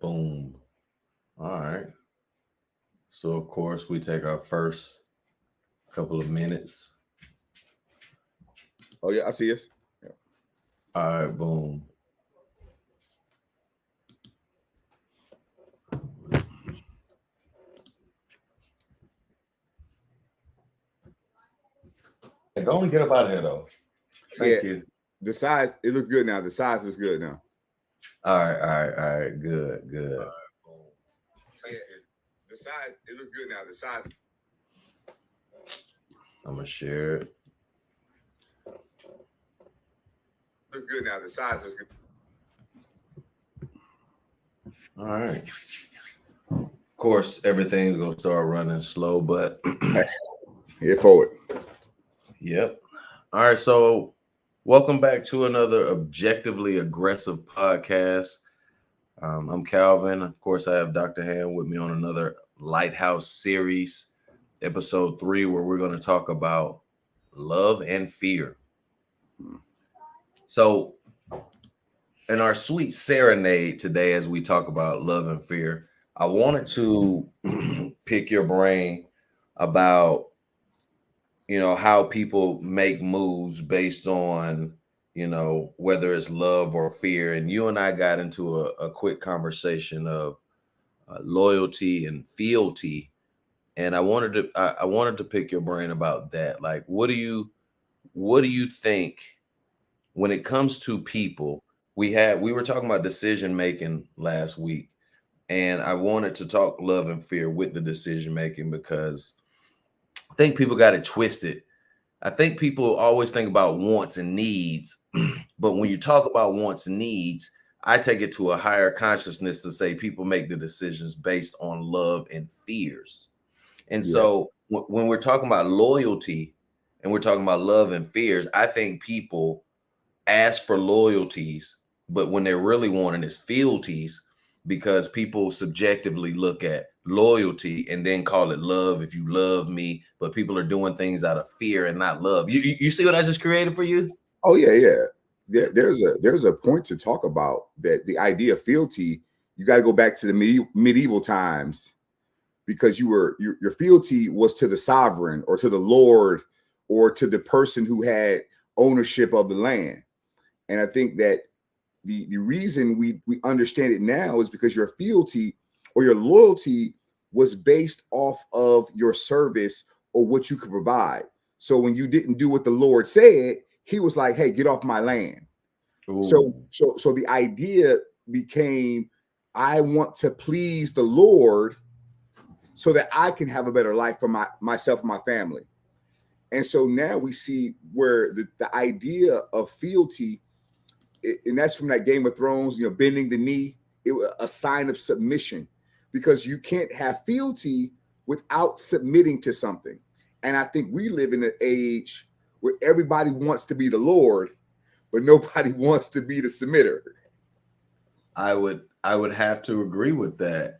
Boom. All right. So, of course, we take our first couple of minutes. Oh yeah, I see us. Yeah. All right. Boom. Hey, go and get up out of here, though. Yeah, Thank you. the size it looks good now. The size is good now. All right. All right. All right. Good. Good. Yeah, the size it looks good now. The size I'm going to share it. looks good now. The size is good. All right. Of course, everything's going to start running slow, but Here forward. yep. All right. So, welcome back to another objectively aggressive podcast. I'm Kalvin. Of course, I have Dr. Ham with me on another Lighthouse series, episode 3, where we're going to talk about love and fear. So, in our sweet serenade today, as we talk about love and fear, I wanted to pick your brain about how people make moves based on whether it's love or fear. And you and I got into a quick conversation of loyalty and fealty, and I wanted to pick your brain about that. Like, what do you think when it comes to people? We were talking about decision making last week, and I wanted to talk love and fear with the decision making because I think people got it twisted. I think people always think about wants and needs, but when you talk about wants and needs, I take it to a higher consciousness to say people make the decisions based on love and fears. And Yes. so when we're talking about loyalty and we're talking about love and fears, I think people ask for loyalties, but when they're really wanting is fealties, because people subjectively look at loyalty and then call it love if you love me, but people are doing things out of fear and not love. You see what I just created for you? Oh yeah, yeah. There's a point to talk about that. The idea of fealty, you got to go back to the medieval times because your fealty was to the sovereign or to the lord or to the person who had ownership of the land. And I think that the reason we understand it now is because your fealty or your loyalty was based off of your service or what you could provide. So when you didn't do what the Lord said, he was like, hey, get off my land. So Ooh. so the idea became, I want to please the Lord so that I can have a better life for myself and my family. And so now we see where the idea of fealty, and that's from that Game of Thrones, bending the knee, it was a sign of submission, because you can't have fealty without submitting to something. And I think we live in an age where everybody wants to be the Lord, but nobody wants to be the submitter. I would have to agree with that.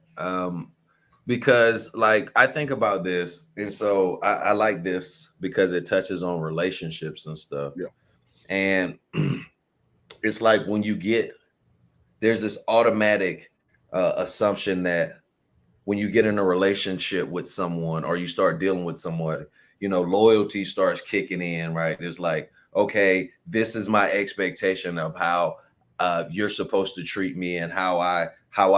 Because like I think about this, and so I like this because it touches on relationships and stuff. Yeah. And it's like when you get there's this automatic assumption that when you get in a relationship with someone or you start dealing with someone, loyalty starts kicking in, right? It's like, okay, this is my expectation of how you're supposed to treat me and how I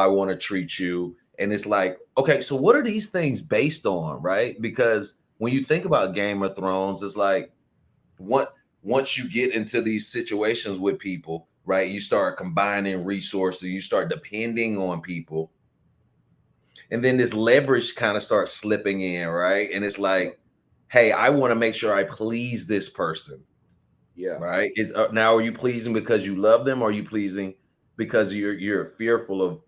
want to treat you. And it's like, okay, so what are these things based on, right? Because when you think about Game of Thrones, it's like what once you get into these situations with people, right? You start combining resources, you start depending on people, and then this leverage kind of starts slipping in, right? And it's like, hey, I want to make sure I please this person, Yeah. right? Now, are you pleasing because you love them, or are you pleasing because you're fearful of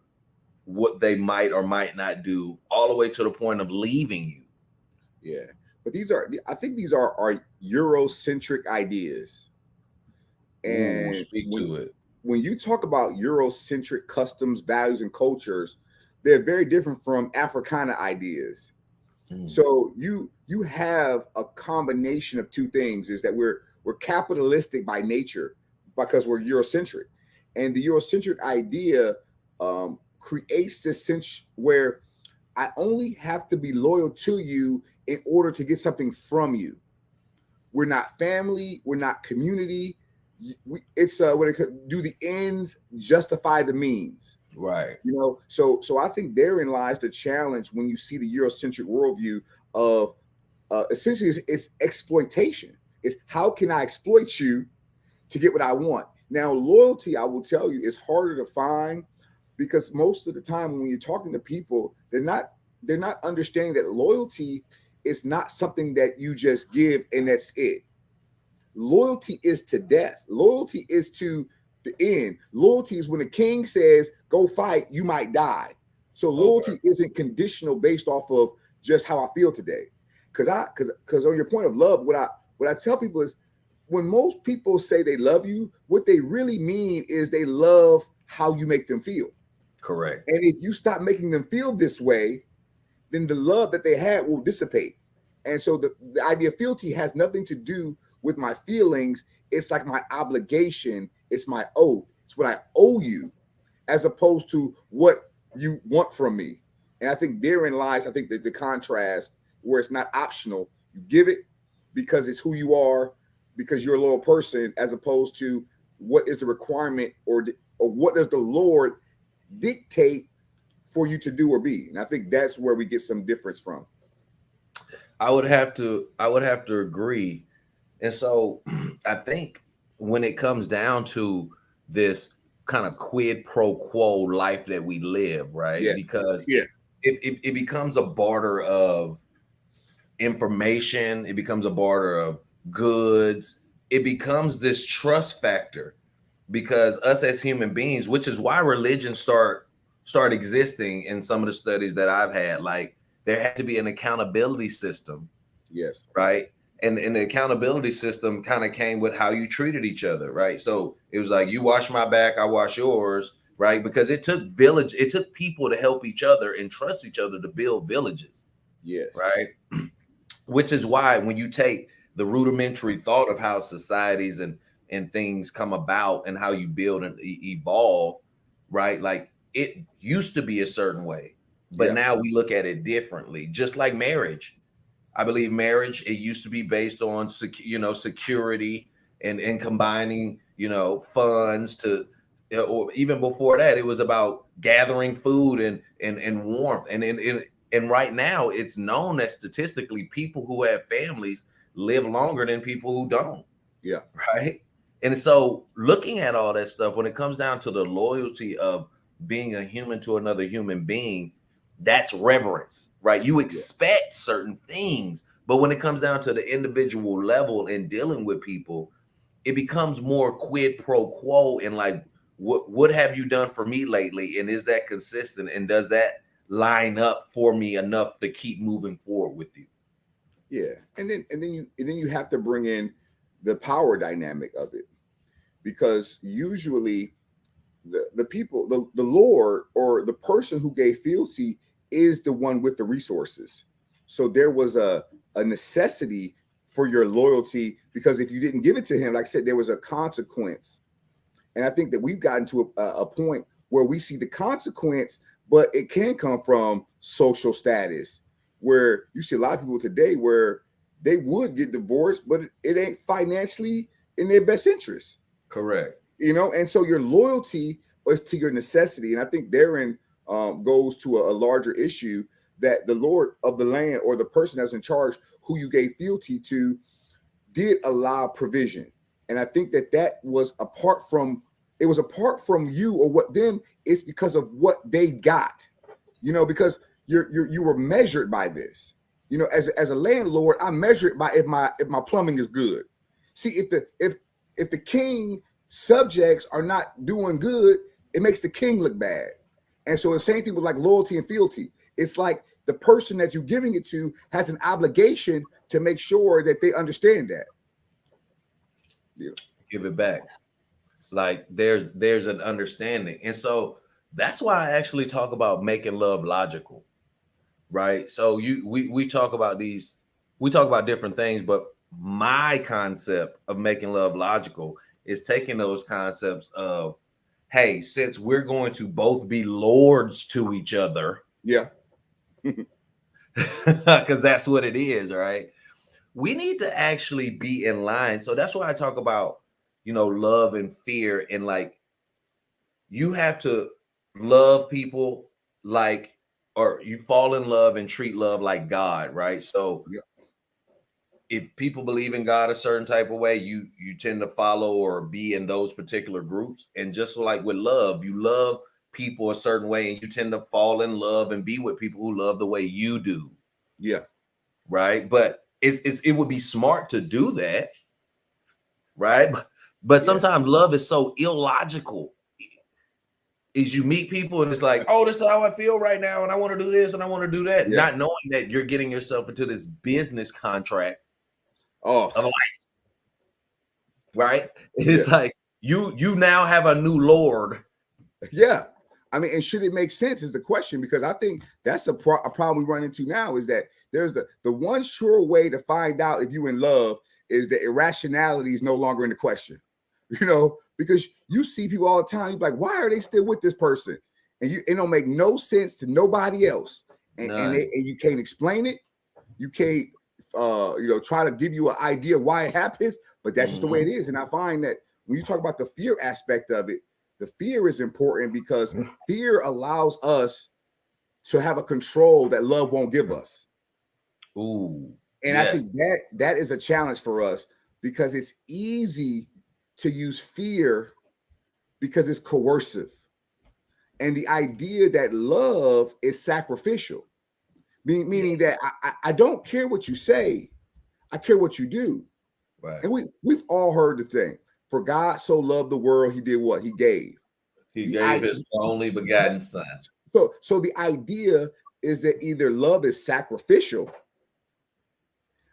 what they might or might not do, all the way to the point of leaving you? Yeah. But I think these are Eurocentric ideas. Ooh, And speak to it. when you talk about Eurocentric customs, values, and cultures, they're very different from Africana ideas. Mm. So you have a combination of two things: is that we're capitalistic by nature because we're Eurocentric, and the Eurocentric idea creates this sense where I only have to be loyal to you in order to get something from you. We're not family. We're not community. It's what it do the ends justify the means. Right. So I think therein lies the challenge when you see the Eurocentric worldview of essentially it's exploitation. It's how can I exploit you to get what I want? Now, loyalty, I will tell you, is harder to find because most of the time when you're talking to people, they're not understanding that loyalty is not something that you just give and that's it. Loyalty is to death. Loyalty is to the end. Loyalty is when the king says, go fight, you might die. So loyalty isn't conditional based off of just how I feel today. Because on your point of love, what I tell people is when most people say they love you, what they really mean is they love how you make them feel. Correct. And if you stop making them feel this way, then the love that they had will dissipate. And so the idea of fealty has nothing to do with my feelings. It's like my obligation. It's my oath. It's what I owe you as opposed to what you want from me. And I think therein lies, I think, the contrast where it's not optional. You give it because it's who you are, because you're a loyal person, as opposed to what is the requirement or what does the Lord dictate for you to do or be. And I think that's where we get some difference from. I would have to agree. And so I think when it comes down to this kind of quid pro quo life that we live, right? Yes. Because yeah. it becomes a barter of information, it becomes a barter of goods, it becomes this trust factor because us as human beings, which is why religions start existing in some of the studies that I've had, like there had to be an accountability system. Yes. Right. And the accountability system kind of came with how you treated each other. Right. So it was like you wash my back, I wash yours. Right. Because it took people to help each other and trust each other to build villages. Yes. Right. Which is why when you take the rudimentary thought of how societies and things come about and how you build and evolve, right? Like it used to be a certain way, but now we look at it differently. Just like marriage, I believe marriage, it used to be based on security and combining funds to, or even before that, it was about gathering food and warmth and right now it's known that statistically people who have families live longer than people who don't. Yeah. Right. And so looking at all that stuff, when it comes down to the loyalty of being a human to another human being, that's reverence, right? You expect certain things, but when it comes down to the individual level and dealing with people, it becomes more quid pro quo and like, what have you done for me lately? And is that consistent? And does that line up for me enough to keep moving forward with you? Yeah. And then you have to bring in the power dynamic of it, because usually the people, the Lord or the person who gave fealty is the one with the resources. So there was a necessity for your loyalty, because if you didn't give it to him, like I said, there was a consequence. And I think that we've gotten to a point where we see the consequence, but it can come from social status, where you see a lot of people today where they would get divorced, but it ain't financially in their best interest. Correct. And so your loyalty is to your necessity. And I think therein goes to a larger issue that the Lord of the land or the person that's in charge who you gave fealty to did allow provision. And I think that was apart from you or what them. It's because of what they got, because you were measured by this. As a landlord, I measure it by if my plumbing is good. See, if the king subjects are not doing good, it makes the king look bad. And so the same thing with like loyalty and fealty. It's like the person that you're giving it to has an obligation to make sure that they understand that. Yeah. Give it back. Like there's an understanding. And so that's why I actually talk about making love logical. Right. So we talk about different things, but my concept of making love logical is taking those concepts of hey, since we're going to both be lords to each other, Yeah. because that's what it is, right? We need to actually be in line. So that's why I talk about, love and fear. And like, you have to love people like, or you fall in love and treat love like God, right? So Yeah. if people believe in God a certain type of way, you tend to follow or be in those particular groups. And just like with love, you love people a certain way and you tend to fall in love and be with people who love the way you do, Yeah. right? But it would be smart to do that, right? But Yeah. sometimes love is so illogical. Is you meet people and it's like, oh, this is how I feel right now, and I want to do this and I want to do that, Yeah. not knowing that you're getting yourself into this business contract Oh, of life, right? yeah. It's like you now have a new lord. Yeah. I mean, and should it make sense is the question, because I think that's a problem we run into now, is that there's the one sure way to find out if you're in love is that irrationality is no longer in the question, because you see people all the time, you're like, why are they still with this person? And it don't make no sense to nobody else. And you can't explain it. You can't, try to give you an idea why it happens, but that's just the way it is. And I find that when you talk about the fear aspect of it, the fear is important because fear allows us to have a control that love won't give us. Ooh, and yes. I think that is a challenge for us, because it's easy to use fear because it's coercive. And the idea that love is sacrificial, meaning that I don't care what you say, I care what you do. Right. And we've all heard the thing, for God so loved the world, he did what? He gave. He gave his only begotten son. So the idea is that either love is sacrificial,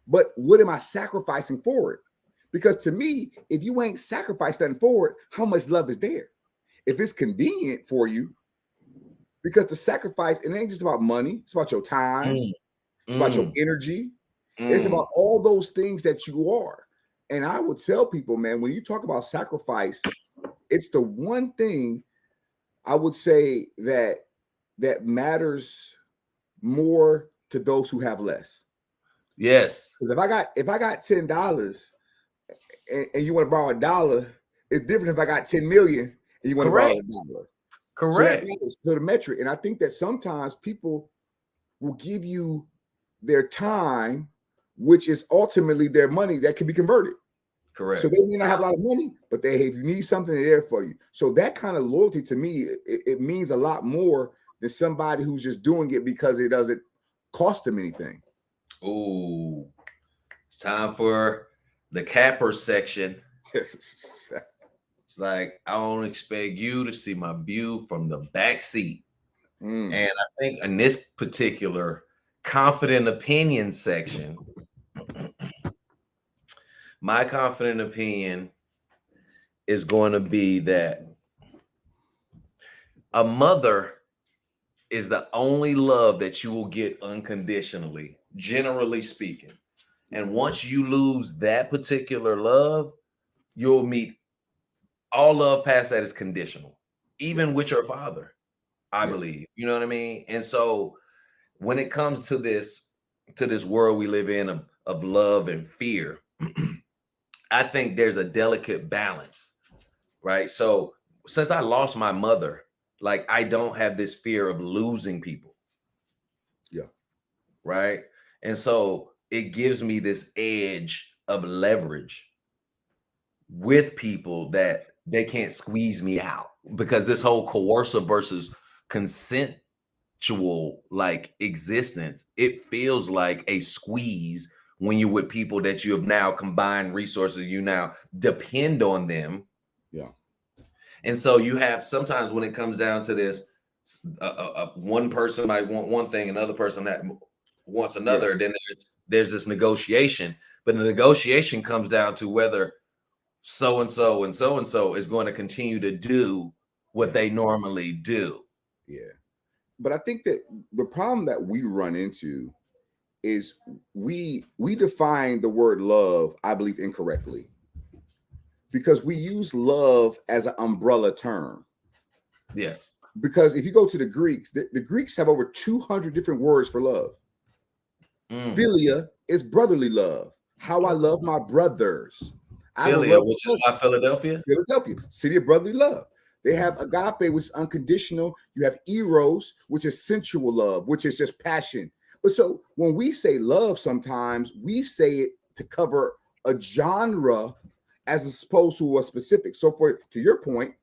but what am I sacrificing for it? Because to me, if you ain't sacrificed nothing for it, how much love is there? If it's convenient for you, because the sacrifice, it ain't just about money, it's about your time, it's about your energy, it's about all those things that you are. And I would tell people, man, when you talk about sacrifice, it's the one thing I would say that matters more to those who have less. Yes. Because if I got $10 and you want to borrow $1, it's different if I got 10 million and you want to borrow $1. Correct. So the metric. And I think that sometimes people will give you their time, which is ultimately their money that can be converted. Correct. So they may not have a lot of money, but if you need something, they're there for you. So that kind of loyalty to me, it means a lot more than somebody who's just doing it because it doesn't cost them anything. Ooh, it's time for the capper section. It's like, I don't expect you to see my view from the back seat. And I think in this particular confident opinion section, my confident opinion is going to be that a mother is the only love that you will get unconditionally, generally speaking. And once you lose that particular love, you'll meet all love past that is conditional, even with your father, I believe. You know what I mean? And so when it comes to this world we live in of love and fear, I think there's a delicate balance, right? So since I lost my mother, like, I don't have this fear of losing people. Yeah. Right. And so it gives me this edge of leverage with people that they can't squeeze me out, because this whole coercive versus consensual like existence, it feels like a squeeze when you're with people that you have now combined resources, you now depend on them. Yeah. And so you have, sometimes when it comes down to this, one person might want one thing, another person that wants another. Then there's this negotiation, but the negotiation comes down to whether so and so and so and so is going to continue to do what they normally do. Yeah. But I think that the problem that we run into is we define the word love, I believe, incorrectly, because we use love as an umbrella term. Yes. Because if you go to the Greeks, the Greeks have over 200 different words for love. Philia is brotherly love. How I love my brothers. I will Philia, love which is why Philadelphia. Philadelphia, city of brotherly love. They have agape, which is unconditional. You have eros, which is sensual love, which is just passion. But so when we say love, sometimes we say it to cover a genre as opposed to a specific. So to your point,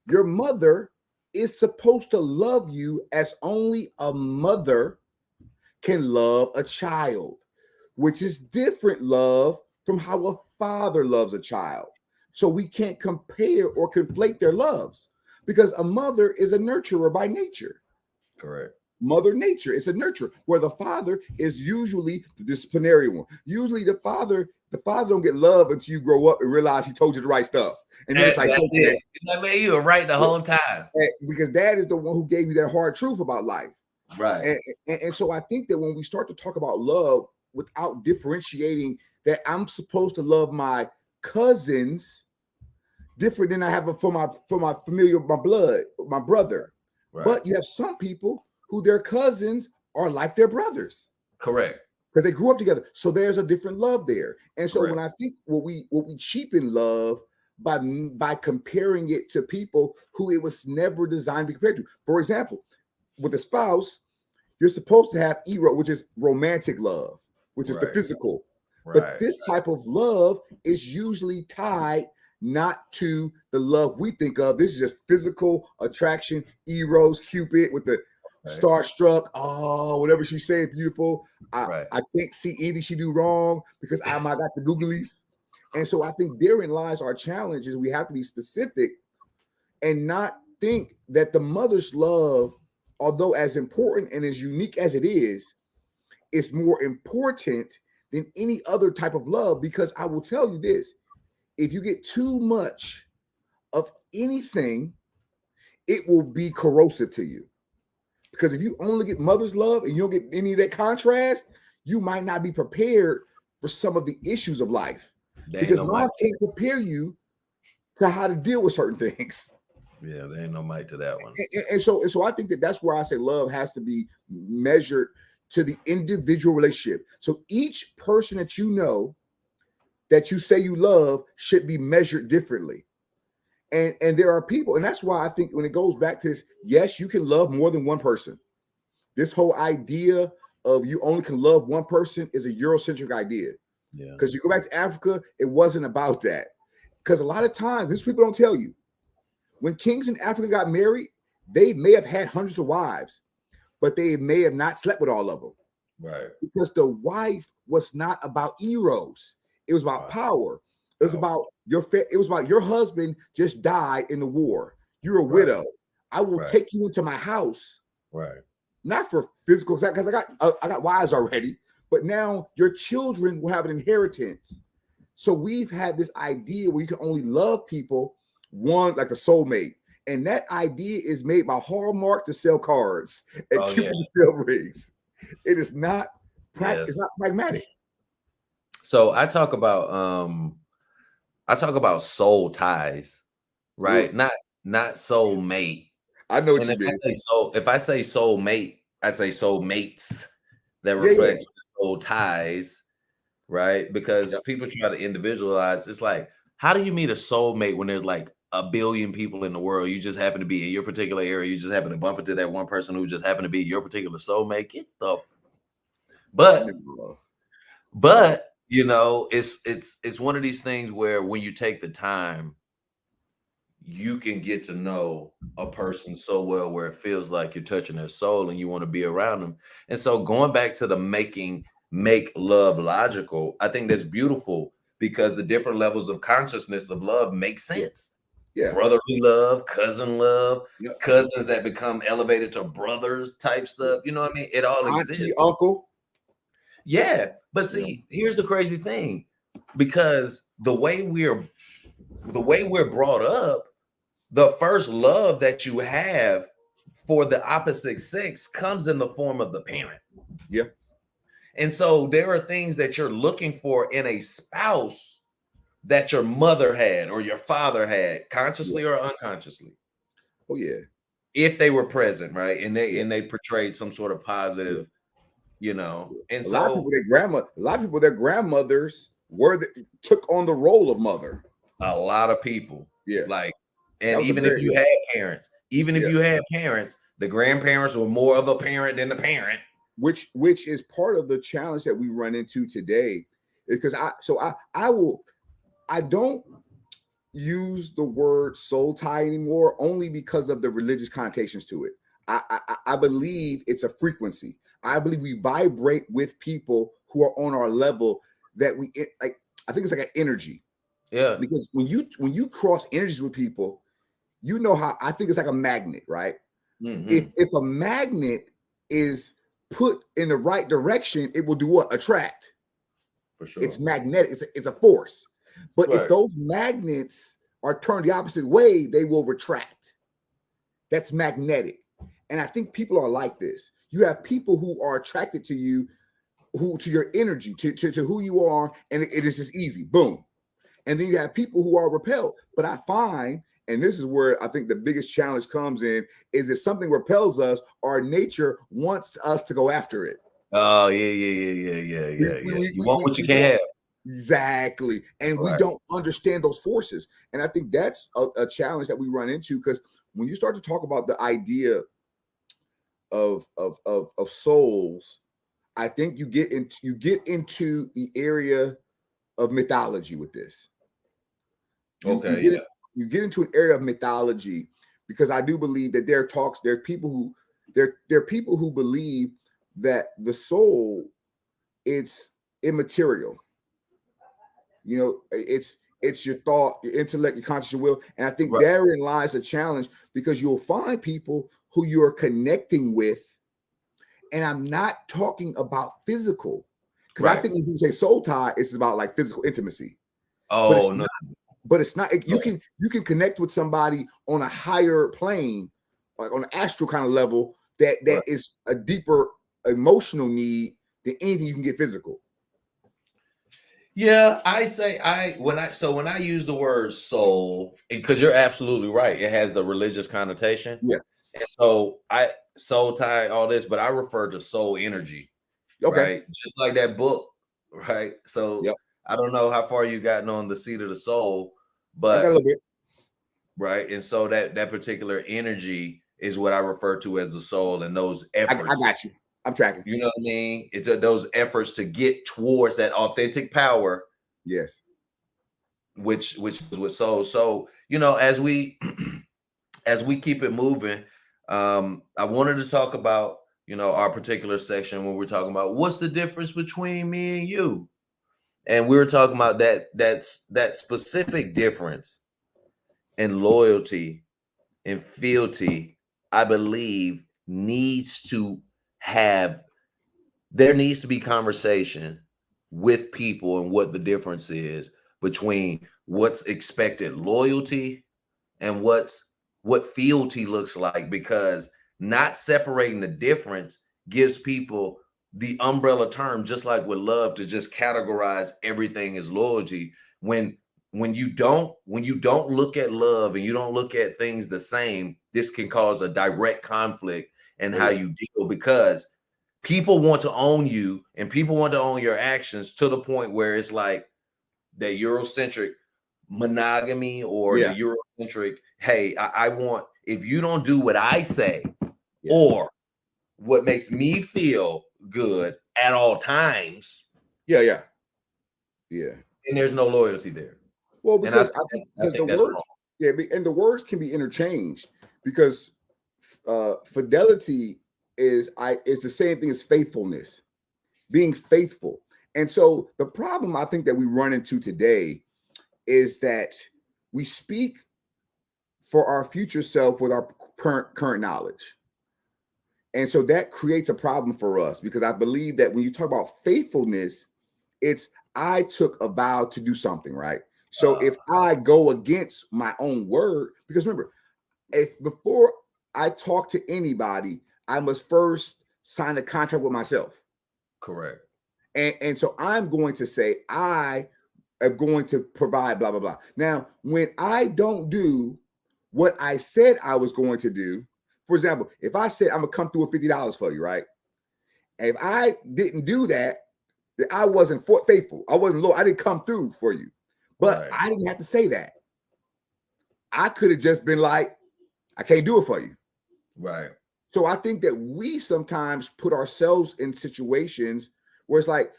your mother is supposed to love you as only a mother can love a child, which is different love from how a father loves a child. So we can't compare or conflate their loves because a mother is a nurturer by nature. Correct. Mother nature is a nurturer, where the father is usually the disciplinary one. Usually the father don't get love until you grow up and realize he told you the right stuff. And then it's like, that's okay, it. I mean, you were right the whole time. because dad is the one who gave you that hard truth about life. Right. And so I think that when we start to talk about love without differentiating that I'm supposed to love my cousins different than I have for my familiar, my blood, my brother. Right. But you have some people who their cousins are like their brothers. Correct. Because they grew up together. So there's a different love there. And so when I think what we cheapen love by comparing it to people who it was never designed to be compared to. For example, with a spouse, you're supposed to have eros, which is romantic love, which is the physical. But this type of love is usually tied not to the love we think of. This is just physical attraction, eros, Cupid with the starstruck. Oh, whatever she said, beautiful. I can't see anything she do wrong because I got the googlies. And so I think therein lies our challenge is we have to be specific and not think that the mother's love, although as important and as unique as it is more important than any other type of love. Because I will tell you this, if you get too much of anything, it will be corrosive to you. Because if you only get mother's love and you don't get any of that contrast, you might not be prepared for some of the issues of life. Because mom can't prepare you to how to deal with certain things. Yeah, there ain't no mic to that one. And so I think that's where I say love has to be measured to the individual relationship. So each person that you know that you say you love should be measured differently. And there are people, and that's why I think when it goes back to this, yes, you can love more than one person. This whole idea of you only can love one person is a Eurocentric idea. Yeah. Because you go back to Africa, it wasn't about that. Because a lot of times, these people don't tell you. When kings in Africa got married, they may have had hundreds of wives, but they may have not slept with all of them. Right. Because the wife was not about eros. It was about power. It was about your husband just died in the war. You're a widow. I will take you into my house. Right. Not for physical, because I got wives already, but now your children will have an inheritance. So we've had this idea where you can only love people one like a soulmate. And that idea is made by Hallmark to sell cards and Cupid to sell rings. It is not it's not pragmatic. So I talk about soul ties, right? Ooh. Not soulmate. I know what you mean. If I say soulmate, I say soulmates that reflects soul ties, right? Because people try to individualize. It's like, how do you meet a soulmate when there's like a billion people in the world? You just happen to be in your particular area. You just happen to bump into that one person who just happened to be your particular soulmate. Get the but you know, it's one of these things where when you take the time, you can get to know a person so well where it feels like you're touching their soul and you want to be around them. And so going back to the make love logical, I think that's beautiful because the different levels of consciousness of love make sense. Yeah. Brotherly love, cousin love, cousins that become elevated to brothers type stuff. You know what I mean? It all exists. Auntie, uncle. Yeah. But see, here's the crazy thing, because the way we're brought up, the first love that you have for the opposite sex comes in the form of the parent. Yeah. And so there are things that you're looking for in a spouse that your mother had or your father had, consciously or unconsciously. Oh, yeah. if they were present, right? And Yeah. they portrayed some sort of Yeah. positive, and A lot of people, so their grandmothers took on the role of mother. a lot of people, Yeah. like, That and was a even if very, you had parents, yeah. the grandparents were more of a parent than the parent. Which is part of the challenge that we run into today, is because I don't use the word soul tie anymore, only because of the religious connotations to it. I believe it's a frequency. I believe we vibrate with people who are on our level, that we like. I think it's like an energy. Yeah. Because when you cross energies with people, you know how I think it's like a magnet, right? Mm-hmm. If a magnet is put in the right direction, it will do what? Attract. For sure. It's magnetic. It's a force. But Right. if those magnets are turned the opposite way, they will retract. That's magnetic. And I think people are like this. You have people who are attracted to you, to your energy, to who you are, and it is just easy. Boom. And then you have people who are repelled. But I find, and this is where I think the biggest challenge comes in, is if something repels us, our nature wants us to go after it. Oh, yeah. You want what you can't have. Exactly. And we don't understand those forces. And I think that's a challenge that we run into, because when you start to talk about the idea of souls, I think you get into the area of mythology with this. You get into an area of mythology, because I do believe that there are people who believe that the soul, it's immaterial. It's your thought, your intellect, your conscious, your will. And I think therein lies a challenge, because you'll find people who you're connecting with. And I'm not talking about physical, because I think when you say soul tie, it's about like physical intimacy. Oh, no. But it's not. You can connect with somebody on a higher plane, like on an astral kind of level, that is a deeper emotional need than anything you can get physical. Yeah, when I use the word soul, because you're absolutely right, it has the religious connotation. Yeah. And so I soul tie all this, but I refer to soul energy. Okay. Right. Just like that book. Right. So I don't know how far you gotten on the seat of the soul, but I got a little bit. Right. And so that particular energy is what I refer to as the soul, and those efforts. I got you. I'm tracking. You know what I mean? It's those efforts to get towards that authentic power. Yes. Which is with soul. So, as we keep it moving, I wanted to talk about, our particular section when we're talking about what's the difference between me and you. And we were talking about that specific difference in loyalty and fealty, I believe there needs to be conversation with people and what the difference is between what's expected loyalty and what fealty looks like, because not separating the difference gives people the umbrella term, just like with love, to just categorize everything as loyalty, when you don't look at love and you don't look at things the same. This can cause a direct conflict in how you deal, because people want to own you and people want to own your actions, to the point where it's like that Eurocentric monogamy, or the Eurocentric, hey, I want, if you don't do what I say or what makes me feel good at all times, and there's no loyalty there. Well, because I think the words, and the words can be interchanged, because fidelity is the same thing as faithfulness, being faithful. And so the problem I think that we run into today is that we speak for our future self with our current knowledge. And so that creates a problem for us, because I believe that when you talk about faithfulness, it's I took a vow to do something, right? So if I go against my own word, because remember, before I talk to anybody, I must first sign a contract with myself. Correct. And so I'm going to say, I am going to provide blah, blah, blah. Now, when I don't do what I said I was going to do, For example, if I said I'm gonna come through with $50 for you, right? And if I didn't do that, then I wasn't faithful. I wasn't loyal. I didn't come through for you. But Right. I didn't have to say that. I could have just been like, I can't do it for you. Right. So I think that we sometimes put ourselves in situations where it's like,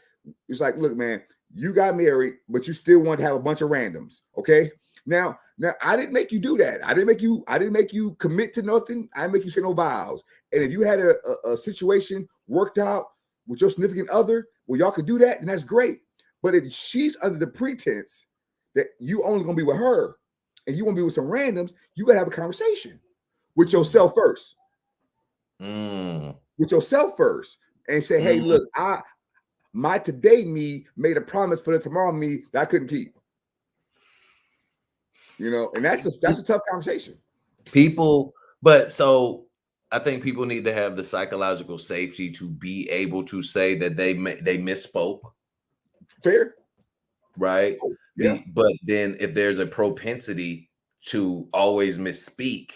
look, man, you got married, but you still want to have a bunch of randoms. Okay. Now I didn't make you do that. I didn't make you commit to nothing. I didn't make you say no vows. And if you had a situation worked out with your significant other, well, y'all could do that, and that's great. But if she's under the pretense that you only gonna be with her and you want to be with some randoms, you gotta have a conversation with yourself first. With yourself first, and say, hey, look, my today me made a promise for the tomorrow me that I couldn't keep. You know, and that's a tough conversation. But so I think people need to have the psychological safety to be able to say that they misspoke. Fair. Right. Oh, yeah. But then if there's a propensity to always misspeak,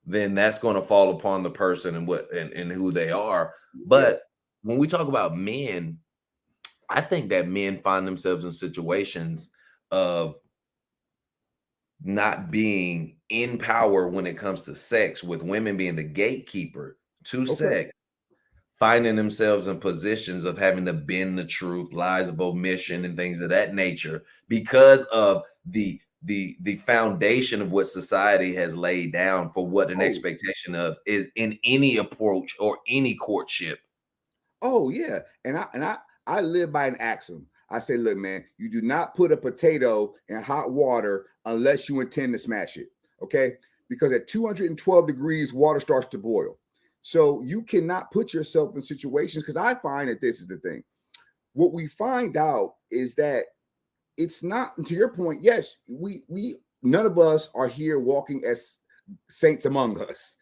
then that's going to fall upon the person and who they are. But when we talk about men, I think that men find themselves in situations of not being in power when it comes to sex, with women being the gatekeeper to sex, finding themselves in positions of having to bend the truth, lies of omission, and things of that nature because of the foundation of what society has laid down for what an expectation of is in any approach or any courtship. Oh yeah, and I live by an axiom. I say, look, man, you do not put a potato in hot water unless you intend to smash it. Okay, because at 212 degrees, water starts to boil. So you cannot put yourself in situations, because I find that this is the thing. What we find out is that it's not, to your point, yes, we none of us are here walking as saints among us.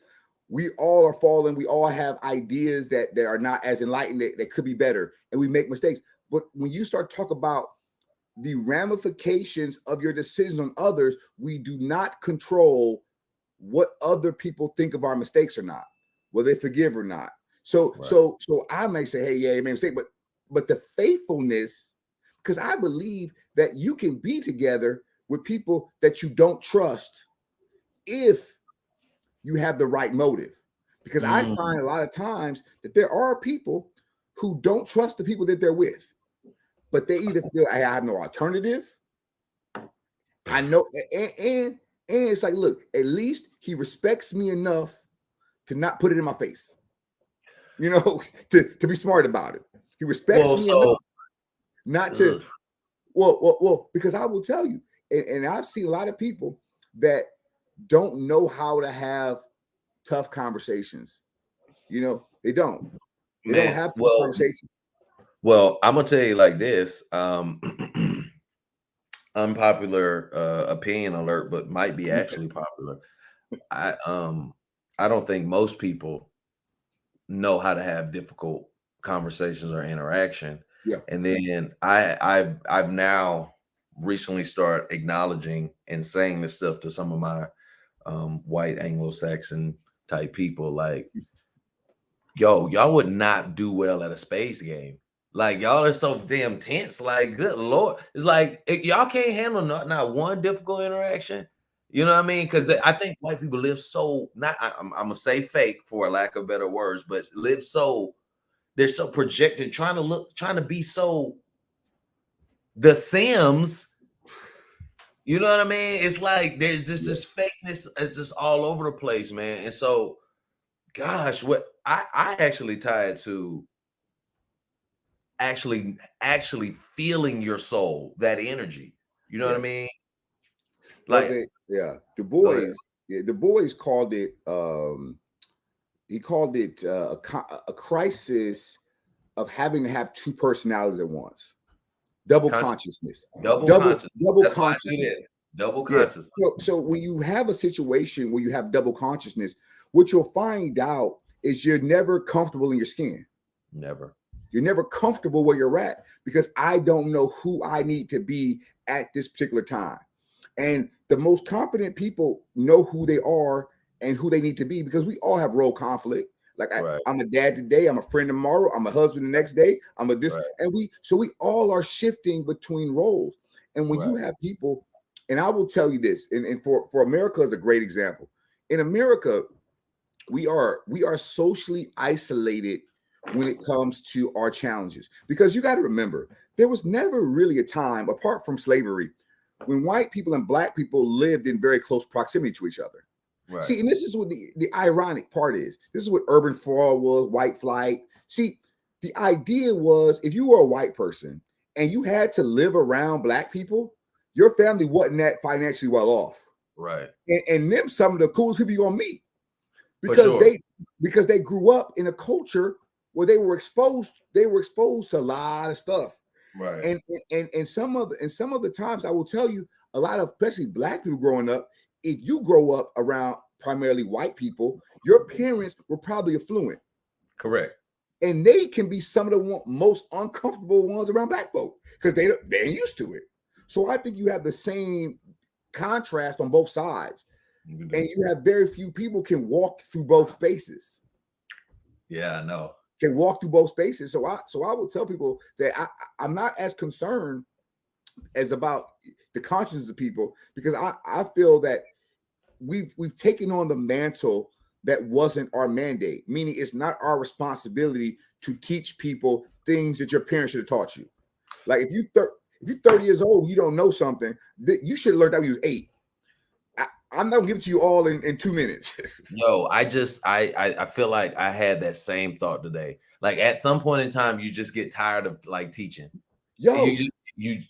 We all are fallen. We all have ideas that are not as enlightened, that could be better, and we make mistakes. But when you start talking about the ramifications of your decisions on others, we do not control what other people think of our mistakes or not, whether they forgive or not. So I may say, hey, yeah, I made a mistake, but the faithfulness, because I believe that you can be together with people that you don't trust if you have the right motive. Because I find a lot of times that there are people who don't trust the people that they're with, but they either feel I have no alternative. I know, and it's like, look, at least he respects me enough to not put it in my face, you know, to be smart about it. He respects me enough not to. Well, because I will tell you, and I've seen a lot of people that don't know how to have tough conversations. You know, they don't. They don't have tough conversations. Well, I'm gonna tell you like this. Unpopular opinion alert, but might be actually popular. I don't think most people know how to have difficult conversations or interaction. Yeah. And then I've now recently started acknowledging and saying this stuff to some of my white Anglo-Saxon type people, like, yo, y'all would not do well at a space game. Like, y'all are so damn tense. Like, good Lord. It's like, y'all can't handle not one difficult interaction. You know what I mean? Because I think white people live so, I'm going to say fake for a lack of better words, but live so, they're so projected, trying to be so The Sims. You know what I mean? It's like there's just this fakeness is just all over the place, man. And so, gosh, what I actually tie it to actually feeling your soul, that energy. You know what I mean? Like, Du Bois called it he called it a crisis of having to have two personalities at once. Double consciousness. Double consciousness. Double consciousness. So when you have a situation where you have double consciousness, what you'll find out is you're never comfortable in your skin. Never. You're never comfortable where you're at, because I don't know who I need to be at this particular time. And the most confident people know who they are and who they need to be, because we all have role conflict. Like Right. I'm a dad today, I'm a friend tomorrow, I'm a husband the next day, I'm a this, Right. and we all are shifting between roles. And when you Right. have people, and I will tell you this, and for America is a great example. In America, we are socially isolated when it comes to our challenges, because you got to remember, there was never really a time apart from slavery when white people and black people lived in very close proximity to each other. Right. See, and this is what the ironic part is. This is what urban fall was, white flight. See, the idea was, if you were a white person and you had to live around black people, your family wasn't that financially well off. Right. And them some of the coolest people you're gonna meet, because sure. they grew up in a culture where they were exposed to a lot of stuff. Right. And some of the times, I will tell you, a lot of, especially black people growing up, if you grow up around primarily white people, your parents were probably affluent. Correct. And they can be some of the most uncomfortable ones around black folk because they ain't used to it. So I think you have the same contrast on both sides. And you have very few people can walk through both spaces. Yeah, I know. Can walk through both spaces. So I will tell people that I'm not as concerned as about the conscience of people, because I feel that we've taken on the mantle that wasn't our mandate, meaning it's not our responsibility to teach people things that your parents should have taught you. Like if you're 30 years old, you don't know something, you should have learned that when you was 8. I'm not gonna give it to you all in 2 minutes. Yo, I feel like I had that same thought today. Like at some point in time, you just get tired of like teaching. Yo, you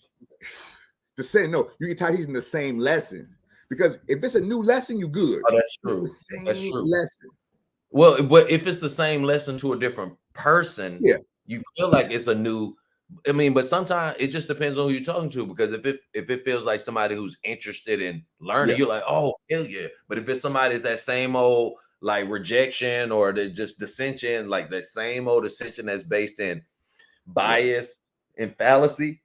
the same. No, you get tired of teaching the same lessons, because if it's a new lesson, you good. Oh, that's true. It's the same lesson. Well, but if it's the same lesson to a different person, yeah, you feel like it's a new. I mean, but sometimes it just depends on who you're talking to, because if it feels like somebody who's interested in learning, you're like, oh, hell yeah. But if it's somebody that's that same old like rejection or the just dissension, like the same old dissension that's based in bias and fallacy,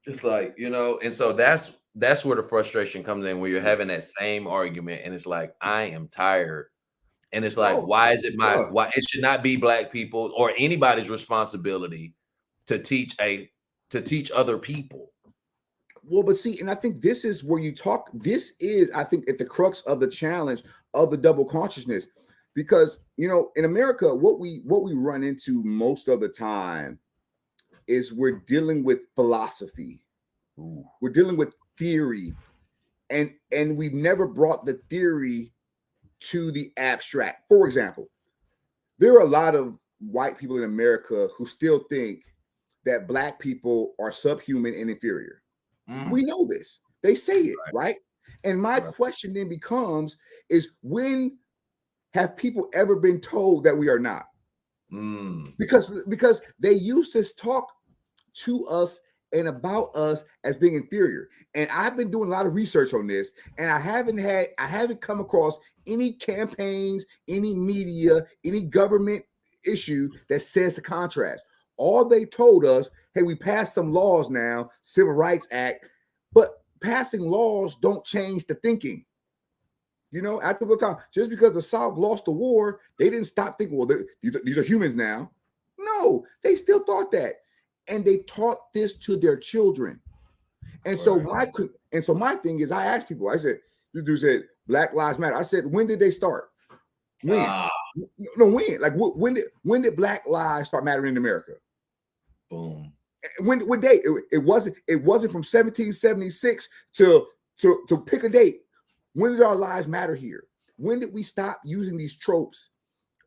it's like, and so that's where the frustration comes in, where you're having that same argument and it's like, I am tired. And it's like, why is it why it should not be black people or anybody's responsibility to teach other people. Well, but see, and I think this is where this is, I think, at the crux of the challenge of the double consciousness, because, in America, what we run into most of the time is we're dealing with philosophy. Ooh. We're dealing with theory, and we've never brought the theory to the abstract. For example, there are a lot of white people in America who still think that black people are subhuman and inferior. We know this. They say it, right? And my question then becomes, is when have people ever been told that we are not? Because they used to talk to us and about us as being inferior. And I've been doing a lot of research on this, and I haven't come across any campaigns, any media, any government issue that says the contrast. All they told us, hey, we passed some laws now, Civil Rights Act, but passing laws don't change the thinking. After the time, just because the South lost the war, they didn't stop thinking, well, these are humans now. No, they still thought that. And they taught this to their children. And so my thing is, I asked people, I said, this dude said, Black Lives Matter. I said, when did they start? When? No, when? Like, when did Black lives start mattering in America? Boom. When date? It wasn't from 1776 to pick a date. When did our lives matter here? When did we stop using these tropes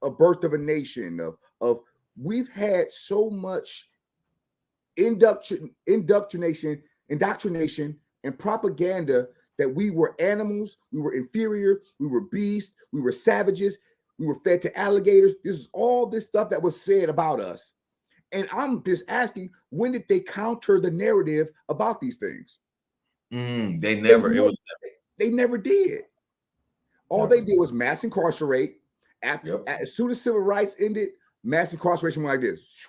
of birth of a nation, of we've had so much indoctrination and propaganda that we were animals, we were inferior, we were beasts, we were savages, we were fed to alligators. This is all this stuff that was said about us. And I'm just asking, when did they counter the narrative about these things? They never did. All they did was mass incarcerate. As soon as civil rights ended, mass incarceration went like this.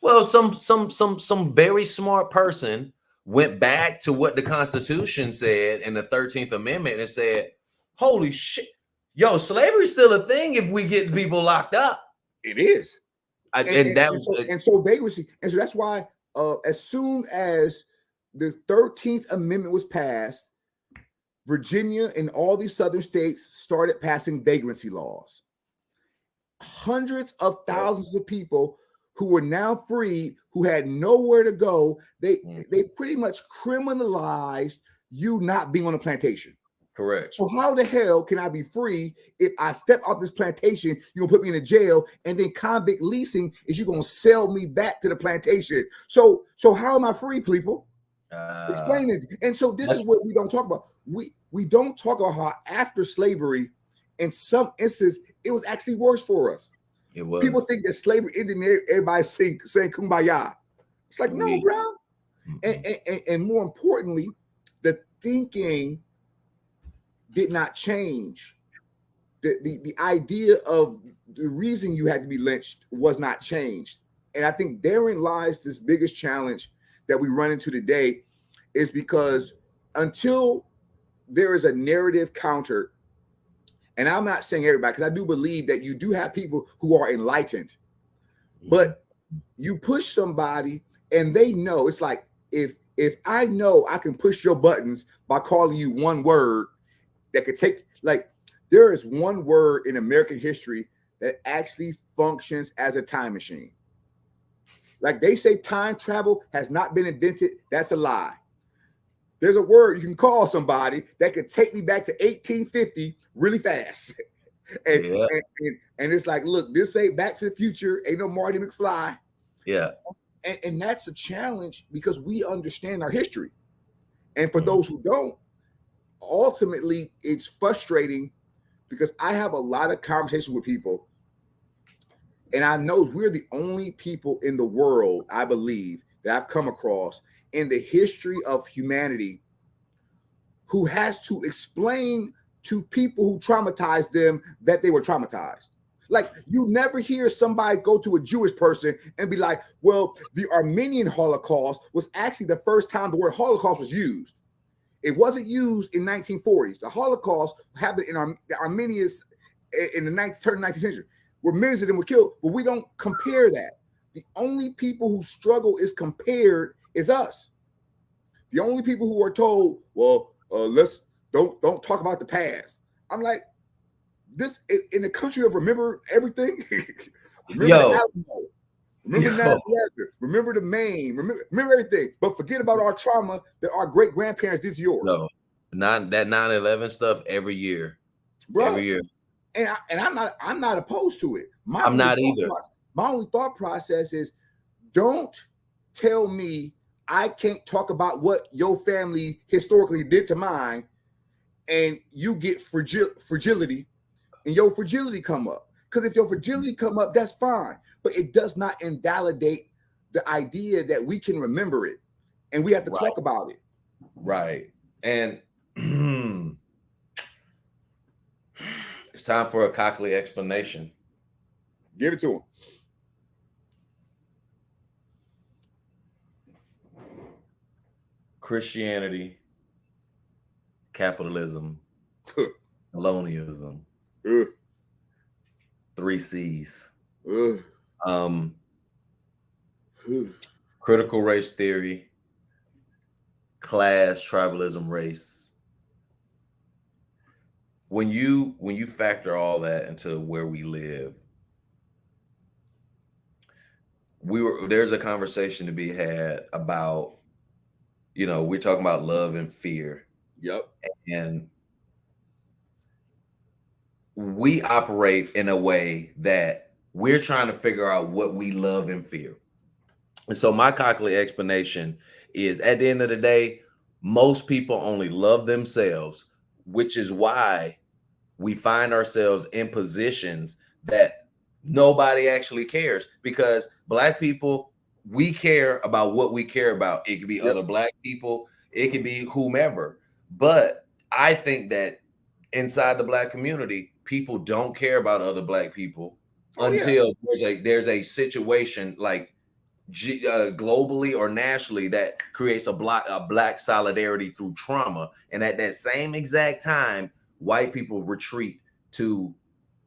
Well, some very smart person went back to what the Constitution said in the 13th Amendment and said, holy shit, Yo, slavery's still a thing if we get people locked up. It is. And so they receive, and so that's why as soon as the 13th Amendment was passed, Virginia and all these southern states started passing vagrancy laws. Hundreds of thousands of people who were now freed, who had nowhere to go, they pretty much criminalized you not being on a plantation. Correct. So how the hell can I be free if I step off this plantation? You're gonna put me in a jail, and then convict leasing is you're gonna sell me back to the plantation. So how am I free, people? Explain it. And so this is what we don't talk about. We don't talk about how after slavery, in some instances, it was actually worse for us. It was. People think that slavery ended and everybody saying kumbaya. It's like, no, bro. And more importantly, the thinking did not change. The idea of the reason you had to be lynched was not changed. And I think therein lies this biggest challenge that we run into today, is because until there is a narrative counter, and I'm not saying everybody, because I do believe that you do have people who are enlightened, but you push somebody and they know, it's like, if I know I can push your buttons by calling you one word that could take, like, there is one word in American history that actually functions as a time machine. Like they say time travel has not been invented. That's a lie. There's a word you can call somebody that could take me back to 1850 really fast. and it's like, look, this ain't Back to the Future. Ain't no Marty McFly. Yeah. And that's a challenge because we understand our history. And for those who don't, ultimately it's frustrating because I have a lot of conversations with people, and I know we're the only people in the world, I believe, that I've come across in the history of humanity who has to explain to people who traumatized them that they were traumatized. Like, you never hear somebody go to a Jewish person and be like, well, the Armenian Holocaust was actually the first time the word Holocaust was used. It wasn't used in 1940s. The Holocaust happened in the Armenians in the turn of the 19th century, where millions of them were killed, but we don't compare that. The only people who struggle is compared is us. The only people who are told, well, let's don't talk about the past. I'm like, this in the country of remember everything. Remember the Alamo, remember 9/11, remember the Maine, remember everything, but forget about our trauma that our great grandparents did to yours. No, that 9/11 stuff every year, bro. Every year. And I'm not opposed to it. I'm not either. My only thought process is, don't tell me I can't talk about what your family historically did to mine, and you get fragility, and your fragility come up. Because if your fragility come up, that's fine, but it does not invalidate the idea that we can remember it, and we have to talk about it. Right. And it's time for a Cockley explanation. Give it to him. Christianity, capitalism, colonialism, 3 C's, critical race theory, class, tribalism, race. When you factor all that into where we live, there's a conversation to be had about, we're talking about love and fear. Yep. And we operate in a way that we're trying to figure out what we love and fear. And so my Cockley explanation is, at the end of the day, most people only love themselves, which is why we find ourselves in positions that nobody actually cares, because Black people, we care about what we care about. It could be other Black people, it could be whomever. But I think that inside the Black community, people don't care about other Black people until there's a situation like globally or nationally that creates a Black solidarity through trauma. And at that same exact time, white people retreat to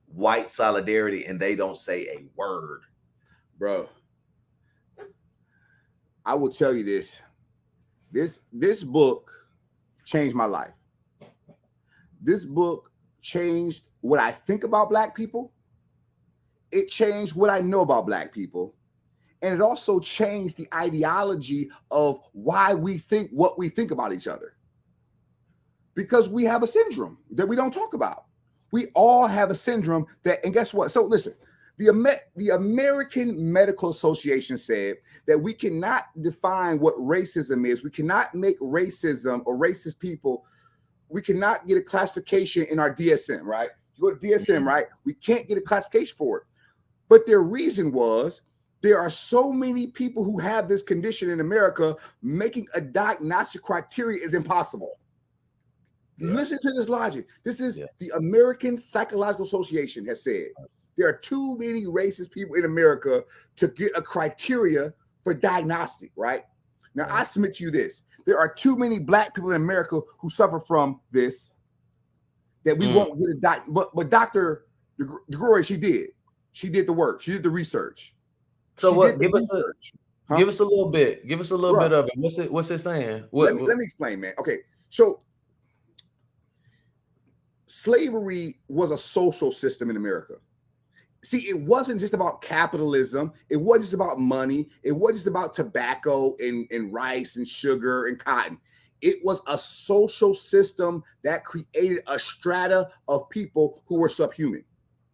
white solidarity and they don't say a word. Bro, I will tell you this. This book changed my life. This book changed what I think about Black people. It changed what I know about Black people. And it also changed the ideology of why we think what we think about each other. Because we have a syndrome that we don't talk about. We all have a syndrome that, and guess what? So listen, the American Medical Association said that we cannot define what racism is. We cannot make racism or racist people, we cannot get a classification in our DSM, right? You go to DSM, right? We can't get a classification for it. But their reason was, there are so many people who have this condition in America, making a diagnostic criteria is impossible. Yeah. Listen to this logic. This is the American Psychological Association has said there are too many racist people in America to get a criteria for diagnostic, right? Now, I submit to you this. There are too many Black people in America who suffer from this that we won't get a but Dr. DeGroy, she did the work. She did the research. So what? Give us a little bit. Give us a little bit of it. What's it saying? Let me explain, man. Okay, so slavery was a social system in America. See, it wasn't just about capitalism. It wasn't just about money. It wasn't just about tobacco and rice and sugar and cotton. It was a social system that created a strata of people who were subhuman.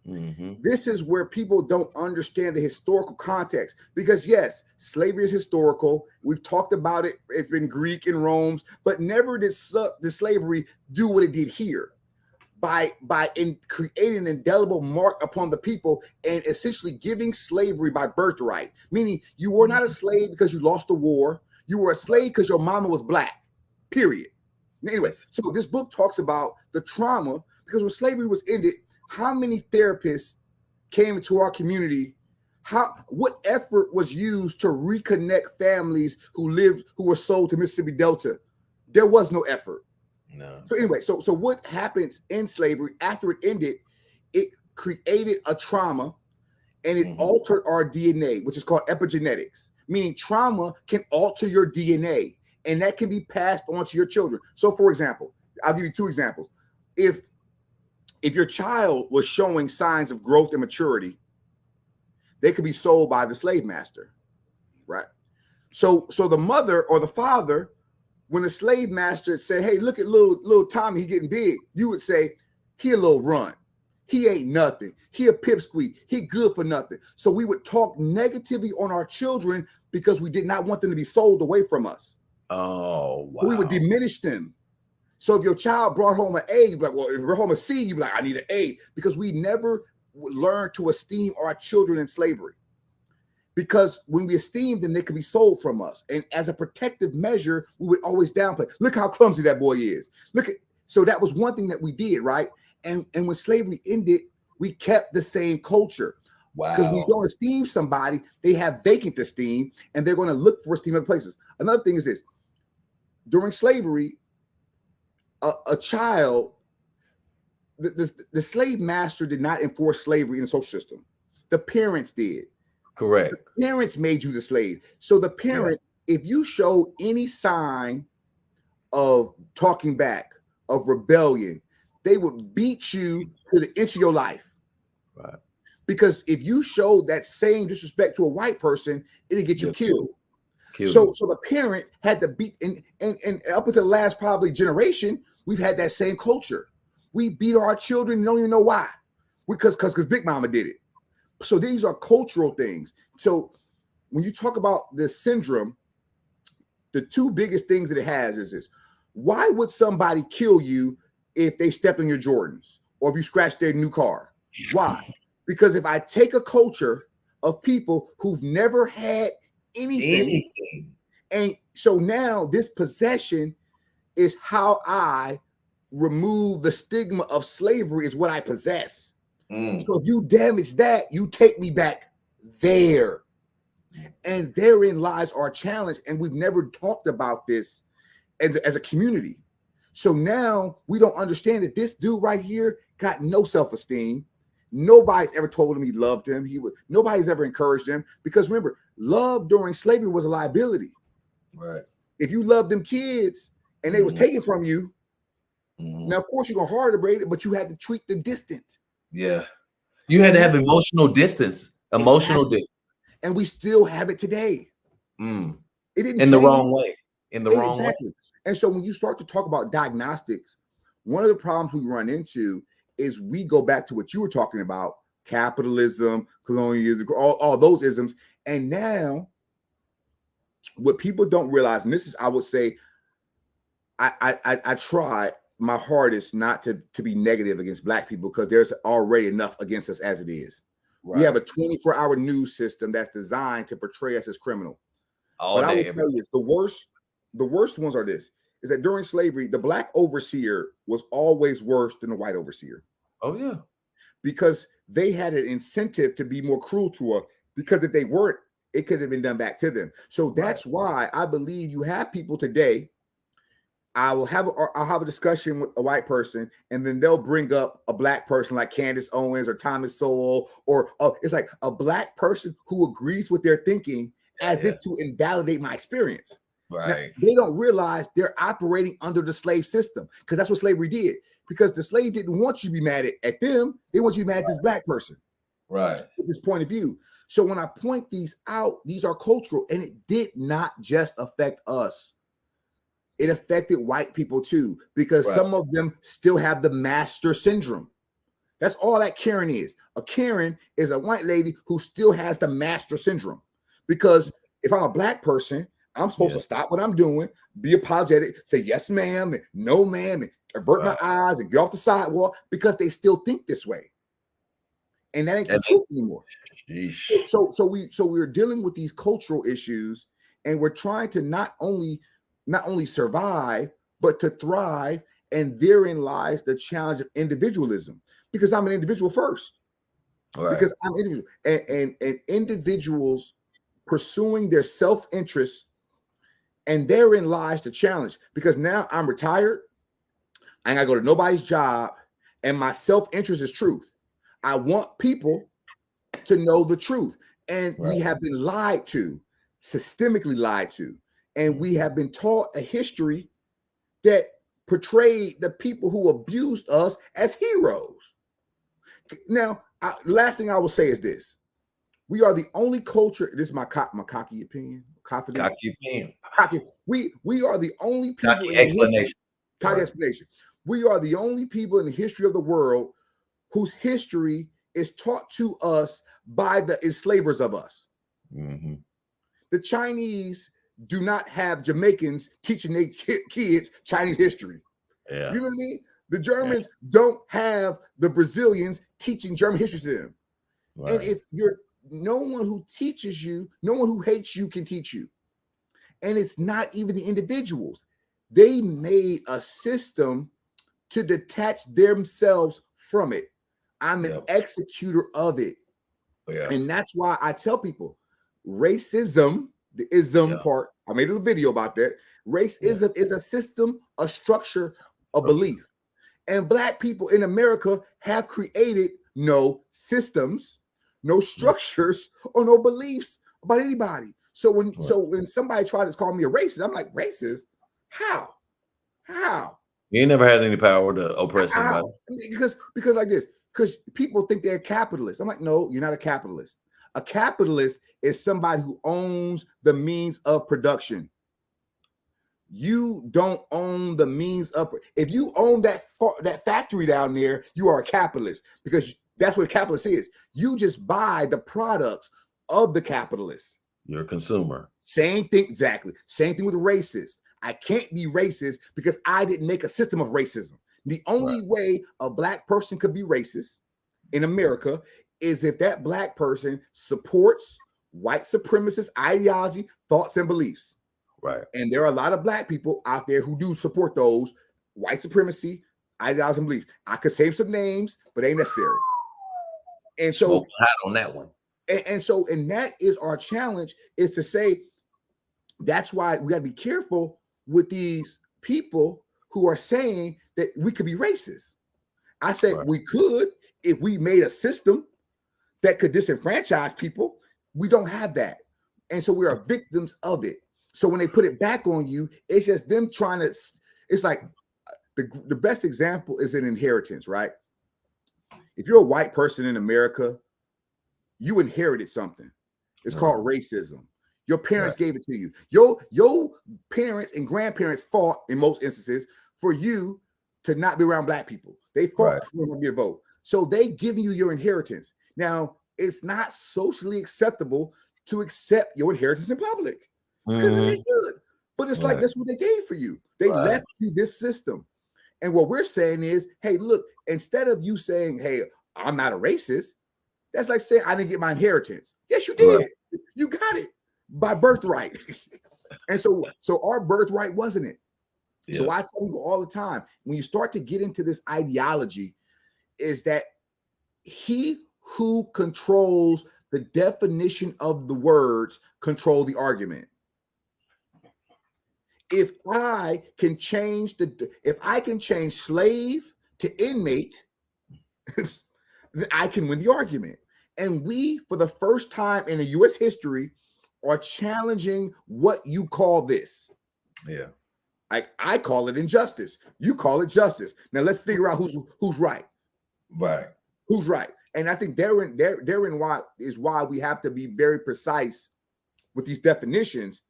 Mm-hmm. This is where people don't understand the historical context, because yes, slavery is historical. We've talked about it. It's been Greek and Rome, but never did the slavery do what it did here by creating an indelible mark upon the people and essentially giving slavery by birthright, meaning you were not a slave because you lost the war. You were a slave because your mama was Black, period. Anyway, so this book talks about the trauma, because when slavery was ended, how many therapists came into our community? What effort was used to reconnect families who were sold to Mississippi Delta? There was no effort. No. So anyway, so what happens in slavery after it ended? It created a trauma, and it altered our DNA, which is called epigenetics, meaning trauma can alter your DNA, and that can be passed on to your children. So for example, I'll give you two examples. If your child was showing signs of growth and maturity, they could be sold by the slave master, right? So the mother or the father, when the slave master said, "Hey, look at little Tommy, he getting big," you would say, "He a little runt. He ain't nothing. He a pipsqueak. He good for nothing." So we would talk negatively on our children because we did not want them to be sold away from us. Oh, wow. So we would diminish them. So if your child brought home an A, you'd be like, well, if you brought home a C, you'd be like, I need an A, because we never learned to esteem our children in slavery. Because when we esteemed them, they could be sold from us. And as a protective measure, we would always downplay. Look how clumsy that boy is. So that was one thing that we did, right? And when slavery ended, we kept the same culture. Wow. Because when you don't esteem somebody, they have vacant esteem, and they're going to look for esteem in other places. Another thing is this. During slavery, a child, the slave master did not enforce slavery in the social system. The parents did. Correct. The parents made you the slave. So the parent, if you show any sign of talking back, of rebellion, they would beat you to the inch of your life. Right. Because if you showed that same disrespect to a white person, it'll get you killed. So the parent had to beat, and up until the last probably generation, we've had that same culture. We beat our children, and don't even know why. Because Big Mama did it. So these are cultural things. So when you talk about this syndrome, the two biggest things that it has is this. Why would somebody kill you if they step in your Jordans or if you scratch their new car? Why? Because if I take a culture of people who've never had anything. And so now this possession is how I remove the stigma of slavery, is what I possess. So if you damage that, you take me back there. And therein lies our challenge. And we've never talked about this as a community. So now we don't understand that this dude right here got no self-esteem. Nobody's ever told him he loved him. Nobody's ever encouraged him, because remember, love during slavery was a liability. Right. If you loved them kids and they was taken from you, now of course you're gonna heartbreak it, but you had to treat them distant. Yeah. You had to have emotional distance. Emotional distance. And we still have it today. It didn't in change. The wrong way. In the wrong way. Exactly. And so when you start to talk about diagnostics, one of the problems we run into is we go back to what you were talking about: capitalism, colonialism, all those isms. And now what people don't realize, and this is, I would say, I try my hardest not to be negative against Black people, because there's already enough against us as it is. Right. We have a 24-hour news system that's designed to portray us as criminal. But I will tell you this, the worst ones are this, is that during slavery, the Black overseer was always worse than the white overseer. Oh, yeah. Because they had an incentive to be more cruel to her, because if they weren't, it could have been done back to them. So that's why I believe you have people today. I'll have a discussion with a white person, and then they'll bring up a Black person like Candace Owens or Thomas Sowell, or it's like a Black person who agrees with their thinking as if to invalidate my experience. Right. Now, they don't realize they're operating under the slave system, because that's what slavery did. Because the slave didn't want you to be mad at them. They want you to be mad at this Black person. Right. With this point of view. So when I point these out, these are cultural, and it did not just affect us. It affected white people too, because some of them still have the master syndrome. That's all that Karen is. A Karen is a white lady who still has the master syndrome. Because if I'm a Black person, I'm supposed to stop what I'm doing, be apologetic, say yes, ma'am, and no, ma'am, and avert my eyes and get off the sidewalk, because they still think this way. And that ain't the truth anymore. So we're dealing with these cultural issues, and we're trying to not only survive, but to thrive. And therein lies the challenge of individualism, because I'm an individual first. Right. Because I'm individual, and individuals pursuing their self-interest, and therein lies the challenge, because now I'm retired, I ain't gotta go to nobody's job, and my self-interest is truth. I want people to know the truth, and we have been lied to, systemically lied to, and we have been taught a history that portrayed the people who abused us as heroes. Now, last thing I will say is this: we are the only culture. This is my cocky opinion. Confident. Cocky opinion. We are the only people. Cocky explanation. Cocky explanation. We are the only people in the history of the world whose history is taught to us by the enslavers of us. Mm-hmm. The Chinese do not have Jamaicans teaching their kids Chinese history. Yeah. You know what I mean? The Germans don't have the Brazilians teaching German history to them. Right. And if you're no one who teaches you, no one who hates you can teach you. And it's not even the individuals. They made a system to detach themselves from it. I'm an executor of it. Yeah. And that's why I tell people racism, the ism part, I made a video about that. Racism is a system, a structure, a belief. And Black people in America have created no systems, no structures, or no beliefs about anybody. So when somebody tried to call me a racist, I'm like, racist? How? You ain't never had any power to oppress somebody. Because like this, because people think they're capitalists. I'm like, no, you're not a capitalist. A capitalist is somebody who owns the means of production. You don't own the means of. If you own that factory down there, you are a capitalist, because that's what a capitalist is. You just buy the products of the capitalist. You're a consumer. Same thing, exactly. Same thing with racist. I can't be racist because I didn't make a system of racism. The only way a Black person could be racist in America is if that Black person supports white supremacist ideology, thoughts, and beliefs. Right. And there are a lot of Black people out there who do support those white supremacy ideologies and beliefs. I could save some names, but ain't necessary. And so smoke hot on that one. And that is our challenge, is to say that's why we got to be careful with these people who are saying that we could be racist. I said we could if we made a system that could disenfranchise people. We don't have that. And so we are victims of it. So when they put it back on you, it's just them trying to, it's like the best example is an inheritance, right? If you're a white person in America, you inherited something. It's called racism. Your parents gave it to you. Your parents and grandparents fought, in most instances, for you to not be around black people. They fought for you to vote. So they give you your inheritance. Now, it's not socially acceptable to accept your inheritance in public because it ain't good. But it's like that's what they gave for you. They left you this system. And what we're saying is, hey, look, instead of you saying, hey, I'm not a racist, that's like saying I didn't get my inheritance. Yes, you did. You got it by birthright. And so our birthright wasn't it. Yeah. So I tell people all the time, when you start to get into this ideology, is that he who controls the definition of the words control the argument. If I can change slave to inmate, then I can win the argument. And we, for the first time in the U.S. history, are challenging what you call this. Yeah. Like I call it injustice. You call it justice. Now let's figure out who's right. Right. Who's right. And I think therein why we have to be very precise with these definitions,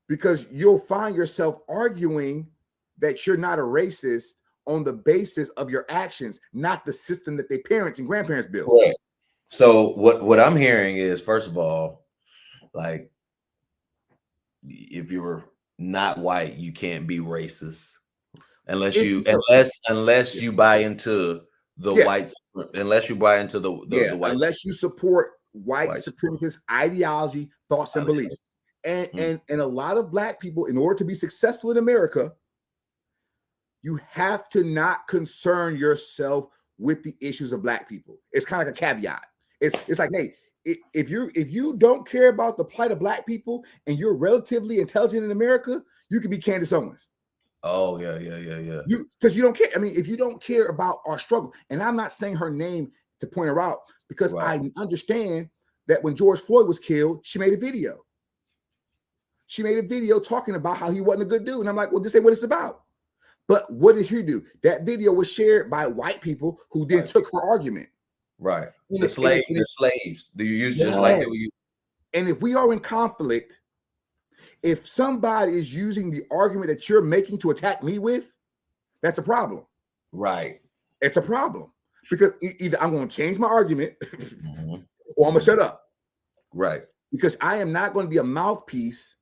because you'll find yourself arguing that you're not a racist on the basis of your actions, not the system that their parents and grandparents built. Right. So what I'm hearing is, first of all, like if you're not white, you can't be racist unless you buy into the white, unless you buy into the white, unless you support white supremacist ideology, thoughts, and beliefs. And a lot of black people, in order to be successful in America, you have to not concern yourself with the issues of black people. It's kind of like a caveat. It's like, hey, if you don't care about the plight of black people and you're relatively intelligent in America, you can be Candace Owens. Oh, yeah. Because you don't care. I mean, if you don't care about our struggle, and I'm not saying her name to point her out, because I understand that when George Floyd was killed, she made a video. She made a video talking about how he wasn't a good dude. And I'm like, well, this ain't what it's about. But what did she do? That video was shared by white people who then took her argument. Right. The slaves. Do you use just like that? And if we are in conflict, if somebody is using the argument that you're making to attack me with, that's a problem. Right. It's a problem. Because either I'm going to change my argument or I'm going to shut up. Right. Because I am not going to be a mouthpiece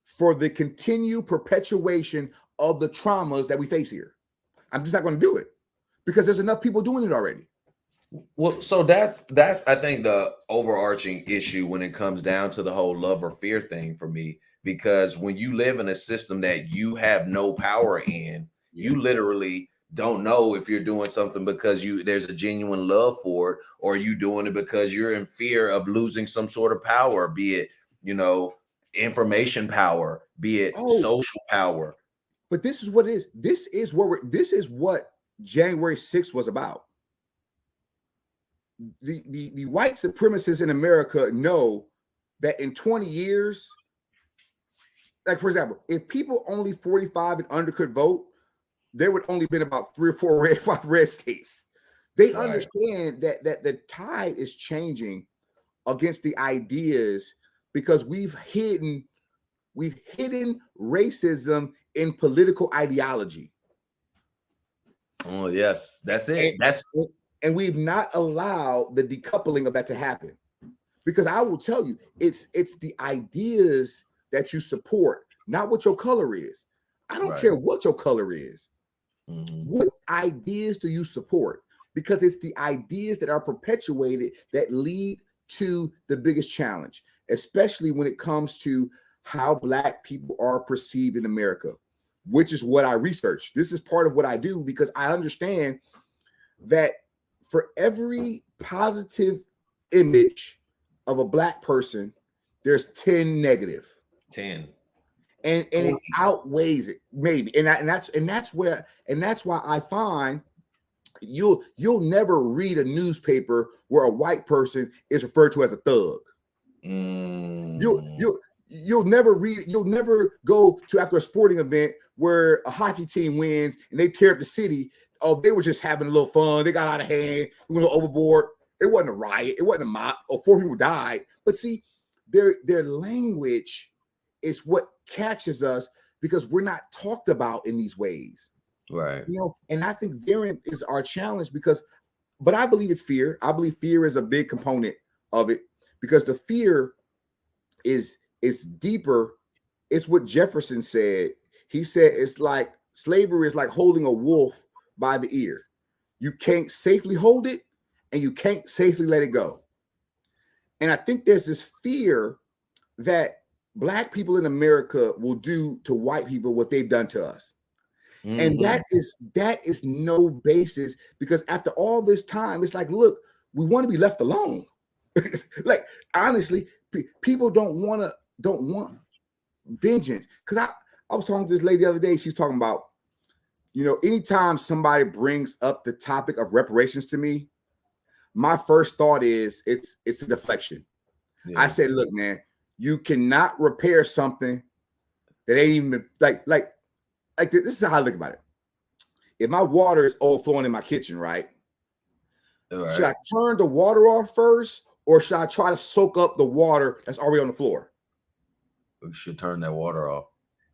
for the continued perpetuation of the traumas that we face here. I'm just not going to do it because there's enough people doing it already. Well, so that's I think the overarching issue when it comes down to the whole love or fear thing for me, because when you live in a system that you have no power in, you literally don't know if you're doing something because there's a genuine love for it, or you doing it because you're in fear of losing some sort of power, be it, information power, be it social power. But this is what it is. This is what January 6th was about. The white supremacists in America know that in 20 years, like for example, if people only 45 and under could vote, there would only been about 3 or 4 5 red states. They understand that the tide is changing against the ideas because we've hidden racism in political ideology. Oh yes, that's it. And we've not allowed the decoupling of that to happen. Because I will tell you, it's the ideas that you support, not what your color is. I don't care what your color is. What ideas do you support? Because it's the ideas that are perpetuated that lead to the biggest challenge, especially when it comes to how black people are perceived in America, which is what I research. This is part of what I do because I understand that for every positive image of a black person, there's 10 negative. 10. And it outweighs it, maybe. And that's why I find, You'll never read a newspaper where a white person is referred to as a thug. You'll never read. You'll never go to after a sporting event where a hockey team wins and they tear up the city. Oh, they were just having a little fun. They got out of hand. We went overboard. It wasn't a riot. It wasn't a mob. Or 4 people died. But see, their language is what catches us because we're not talked about in these ways. Right. And I think therein is our challenge but I believe it's fear. I believe fear is a big component of it because the fear is deeper. It's what Jefferson said. He said it's like slavery is like holding a wolf by the ear. You can't safely hold it and you can't safely let it go. And I think there's this fear that Black people in America will do to white people what they've done to us. And that is no basis because after all this time, it's like, look, we want to be left alone. Like, honestly, people don't want vengeance. Because I was talking to this lady the other day. She's talking about, anytime somebody brings up the topic of reparations to me, my first thought is it's a deflection. Yeah. I said, look, man, you cannot repair something that ain't even like this is how I look about it. If my water is overflowing in my kitchen, right? Should I turn the water off first, or should I try to soak up the water that's already on the floor? We should turn that water off.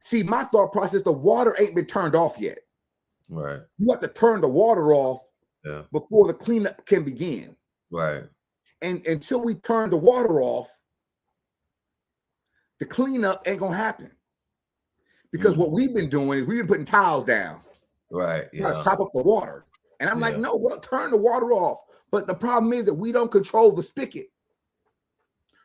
See, my thought process, the water ain't been turned off yet. Right. You have to turn the water off before the cleanup can begin. Right. And until we turn the water off, the cleanup ain't gonna happen. Because what we've been doing is we've been putting towels down. Right. Yeah. To sop up the water. And I'm like, no, well, turn the water off. But the problem is that we don't control the spigot.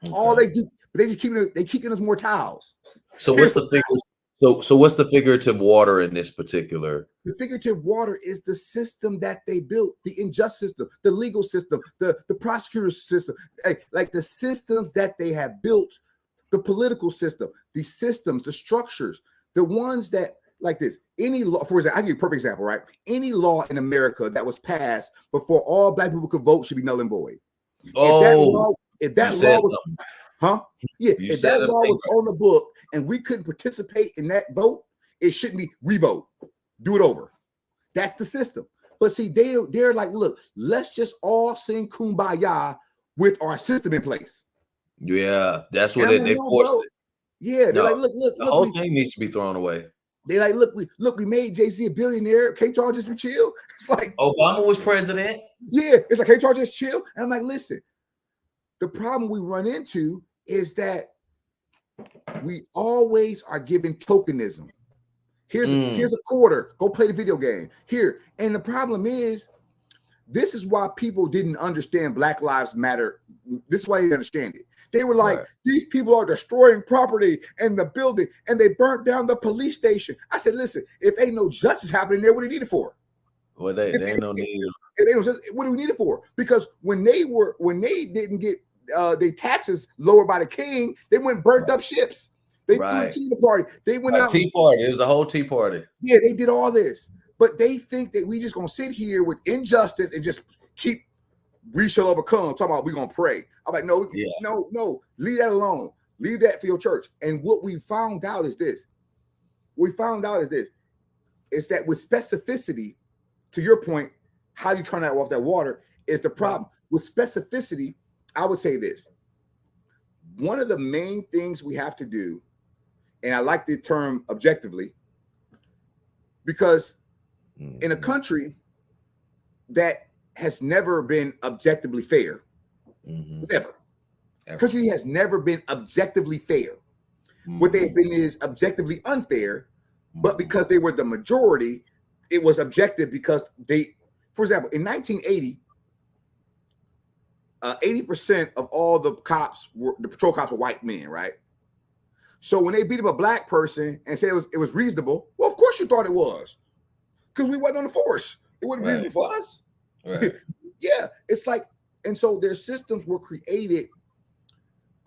Okay. All they do, they keeping us more towels. So what's the figure? So what's the figurative water in this particular? The figurative water is the system that they built, the unjust system, the legal system, the prosecutor system, like the systems that they have built, the political system, the systems, the structures. The ones that, like this, any law, for example, I'll give you a perfect example, right? Any law in America that was passed before all Black people could vote should be null and void. If that law was on the book and we couldn't participate in that vote, it shouldn't be revote. Do it over. That's the system. But see, they're like, look, let's just all sing Kumbaya with our system in place. Yeah, that's what they forced it. Yeah, they're like, look, the whole thing needs to be thrown away. They're like, look, we made Jay-Z a billionaire. Can't y'all just be chill? It's like Obama was president. Yeah, it's like, can't y'all just chill? And I'm like, listen, the problem we run into is that we always are giving tokenism. Here's a quarter. Go play the video game. Here. And the problem is, this is why people didn't understand Black Lives Matter. This is why they didn't understand it. They were like, these people are destroying property and the building, and they burnt down the police station. I said, listen, if ain't no justice happening there, what do you need it for? Well, they ain't no need. What do we need it for? Because when they didn't get their taxes lowered by the king, they went and burnt up ships. They threw a tea party. They went out. Tea party. It was a whole tea party. Yeah, they did all this. But they think that we just gonna sit here with injustice and just keep, we shall overcome. Talking about we gonna pray. I'm like, no, leave that alone. Leave that for your church. And what we found out is this. Is that with specificity, to your point, how do you turn that off that water is the problem. With specificity, I would say this. One of the main things we have to do, and I like the term objectively, because in a country that has never been objectively fair, never. Country has never been objectively fair. What they've been is objectively unfair, but because they were the majority, it was objective because they, for example, in 1980, 80% of all the patrol cops were white men, right? So when they beat up a Black person and said it was reasonable, well, of course you thought it was, because we wasn't on the force. It wasn't reasonable for us. Right. Yeah, it's like, and so their systems were created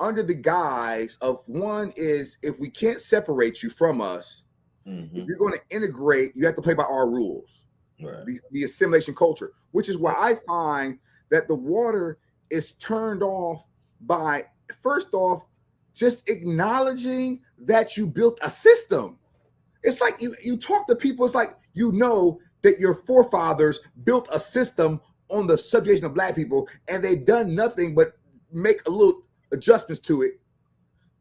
under the guise of, one is, if we can't separate you from us, if you're going to integrate, you have to play by our rules. Right. the assimilation culture, which is why I find that the water is turned off by, first off, just acknowledging that you built a system. It's like you talk to people, it's like you know that your forefathers built a system on the subjugation of black people, and they've done nothing but make a little adjustments to it.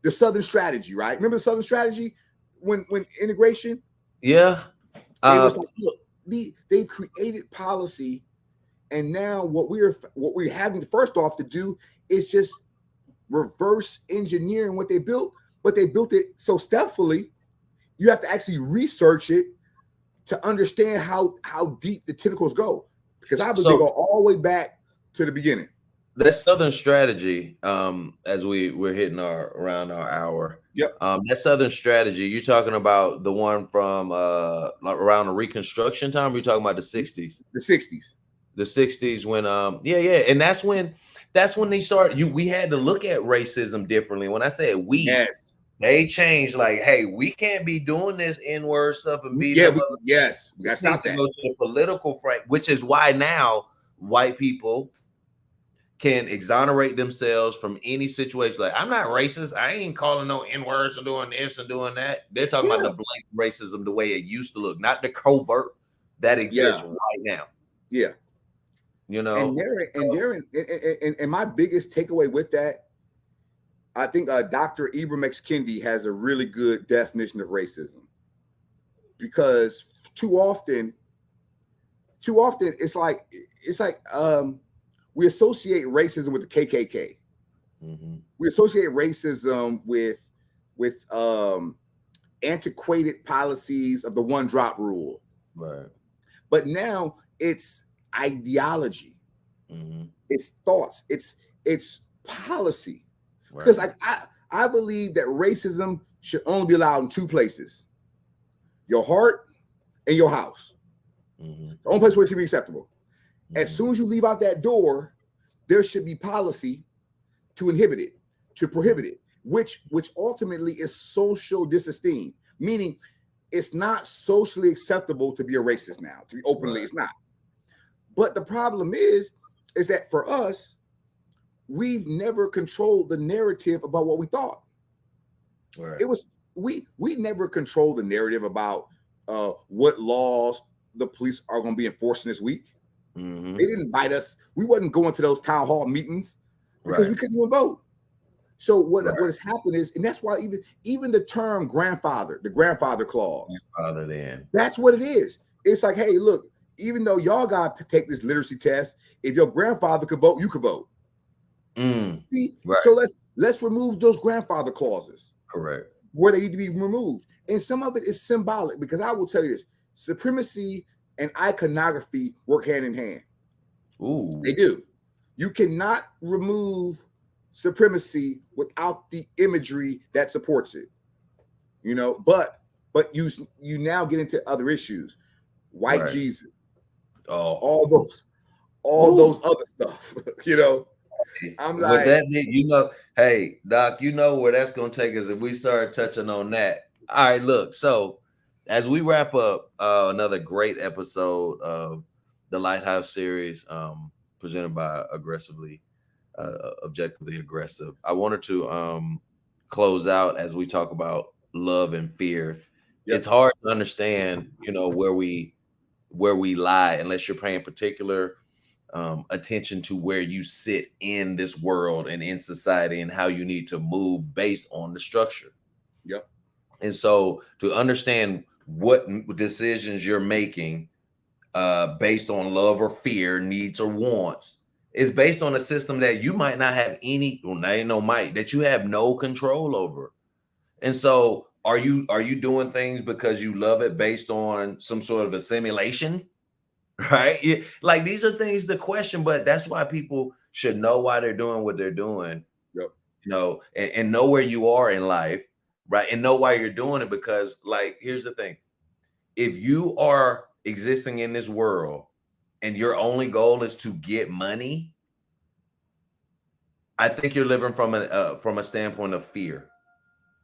The Southern strategy, right? Remember the Southern strategy when integration? Yeah. They was like, look, they've created policy, and now what we're having first off to do is just reverse engineering what they built, but they built it so stealthily. You have to actually research it to understand how deep the tentacles go, because I believe they go all the way back to the beginning. That Southern strategy, as we're hitting around our hour. Yep. That Southern strategy, you're talking about the one from like around the Reconstruction time. You're talking about the 60s. The 60s. The 60s when and that's when they started. We had to look at racism differently. When I said we, yes, they changed, like, hey, we can't be doing this N-word stuff and beating yeah, them up. yes, we got to stop that. Go to the political frame, which is why now white people can exonerate themselves from any situation. Like, I'm not racist. I ain't calling no N-words and doing this and doing that. They're talking about the blatant racism the way it used to look, not the covert that exists right now. Yeah. You know, and my biggest takeaway with that, I think Dr. Ibram X. Kendi has a really good definition of racism, because too often it's like we associate racism with the KKK. Mm-hmm. We associate racism with antiquated policies of the one drop rule. Right. But now it's ideology. Mm-hmm. It's thoughts. It's policy. Right. Because I believe that racism should only be allowed in two places: your heart and your house. Mm-hmm. The only place where it should be acceptable. As soon as you leave out that door, there should be policy to inhibit it, to prohibit it, which ultimately is social disesteem, meaning it's not socially acceptable to be a racist now. To be openly, it's not. But the problem is that for us, we've never controlled the narrative about what we thought. Right. It was we never controlled the narrative about what laws the police are going to be enforcing this week. Mm-hmm. They didn't invite us. We wasn't going to those town hall meetings because we couldn't even vote. So what has happened is, and that's why even the term grandfather, the grandfather clause, that's what it is. It's like, hey, look, even though y'all got to take this literacy test, if your grandfather could vote, you could vote. See, so let's remove those grandfather clauses. Correct. Where they need to be removed, and some of it is symbolic, because I will tell you this: supremacy and iconography work hand in hand. Ooh. They do. You cannot remove supremacy without the imagery that supports it. You know, but you now get into other issues. White Jesus. Oh. All those other stuff. You know. I'm like, that, you know, hey, Doc, you know where that's going to take us if we start touching on that. All right, look, so as we wrap up another great episode of the Lighthouse series, presented by Objectively Aggressive, I wanted to close out as we talk about love and fear. Yep. It's hard to understand, you know, where we lie unless you're paying particular attention to where you sit in this world and in society and how you need to move based on the structure. Yep. And so to understand what decisions you're making based on love or fear, needs or wants, is based on a system that you might not have that you have no control over. And so are you doing things because you love it based on some sort of a simulation? Right? Yeah. Like, these are things to question, but that's why people should know why they're doing what they're doing. Yep. You know, and know where you are in life, right? And know why you're doing it, because, like, here's the thing. If you are existing in this world and your only goal is to get money, I think you're living from a standpoint of fear.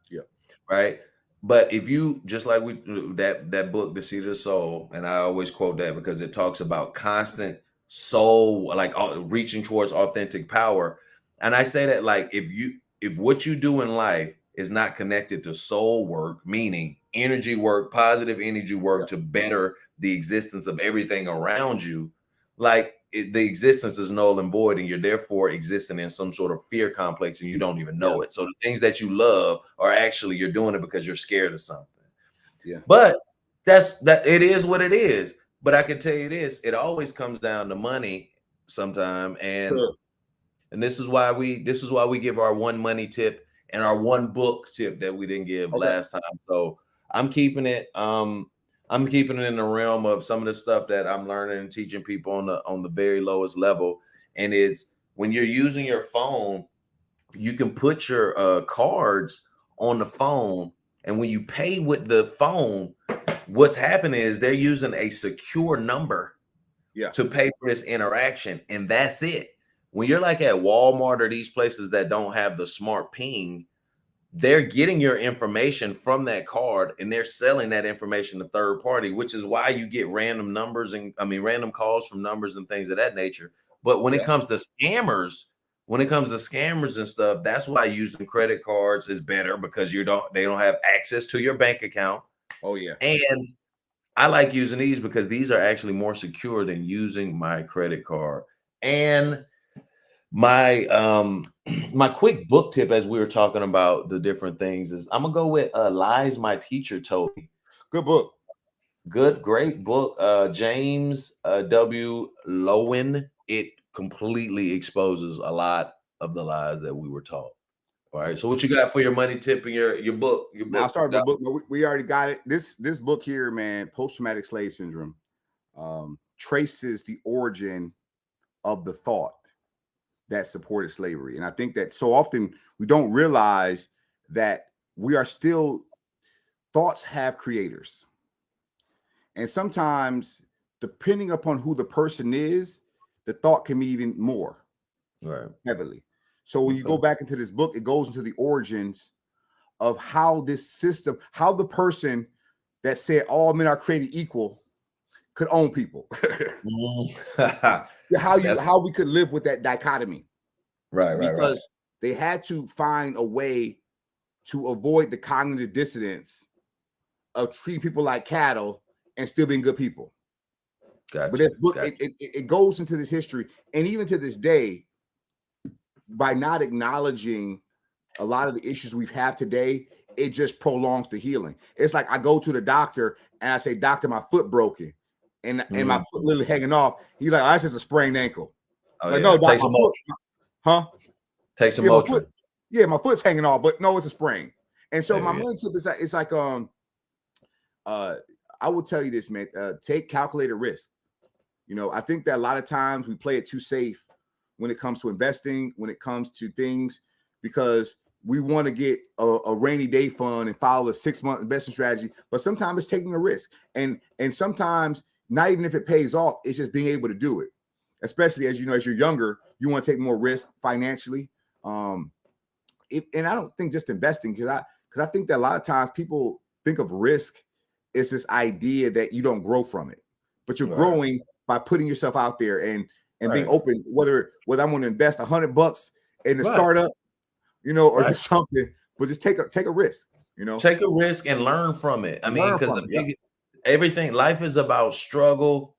Yeah. Right. But if you just like that book, The Seed of the Soul, and I always quote that because it talks about constant soul, like reaching towards authentic power. And I say that like if what you do in life is not connected to soul work, meaning energy work, positive energy Yeah. work to better the existence of everything around you, like the existence is null and void, and you're therefore existing in some sort of fear complex, and you don't even Yeah. know it. So the things that you love are actually you're doing it because you're scared of something. Yeah. But that it is what it is. But I can tell you this: it always comes down to money sometime, and this is why we give our one money tip and our one book tip that we didn't give Okay. last time. So I'm keeping it. I'm keeping it in the realm of some of the stuff that I'm learning and teaching people on the very lowest level. And it's when you're using your phone, you can put your cards on the phone, and when you pay with the phone, what's happening is they're using a secure number Yeah. to pay for this interaction, and that's it. When you're like at Walmart or these places that don't have the smart ping, they're getting your information from that card and they're selling that information to third party, which is why you get random numbers and random calls from numbers and things of that nature. But when it Yeah. comes to scammers and stuff, that's why using credit cards is better because they don't have access to your bank account. Oh yeah. And I like using these because these are actually more secure than using my credit card. And my my quick book tip as we were talking about the different things is I'm gonna go with Lies My Teacher Told Me. Good book. Great book. James W. Lowen. It completely exposes a lot of the lies that we were taught. All right. So what you got for your money tip and your book? Your Now I'll book. start with a book. We already got it. This book here, man, post-traumatic slave syndrome, traces the origin of the thought that supported slavery. And I think that so often we don't realize that we are still thoughts have creators. And sometimes, depending upon who the person is, the thought can be even more Right. heavily. So when you go back into this book, it goes into the origins of how this system, how the person that said all men are created equal could own people. How we could live with that dichotomy. Right. Because they had to find a way to avoid the cognitive dissonance of treating people like cattle and still being good people. Gotcha. But that book, it goes into this history, and even to this day, by not acknowledging a lot of the issues we have today, it just prolongs the healing. It's like I go to the doctor and I say, "Doctor, my foot broken," and my foot literally hanging off. He's like, "Oh, that's just a sprained ankle." Oh, like, yeah. no, doc, my foot, huh? Take some Yeah, Motrin. my foot's hanging off, but no, it's a sprain. And so my main tip is that it's like I will tell you this, man. Take calculated risk. You know, I think that a lot of times we play it too safe when it comes to investing, when it comes to things, because we want to get a rainy day fund and follow a 6-month investment strategy. But sometimes it's taking a risk, and sometimes not even if it pays off, it's just being able to do it. Especially as you know, as you're younger, you want to take more risk financially. And I don't think just investing because I think that a lot of times people think of risk as this idea that you don't grow from it, but you're growing by putting yourself out there and being open. Whether I'm going to invest $100 in a startup, you know, or do something, but just take a risk. You know, take a risk and learn from it. I mean, because everything life is about struggle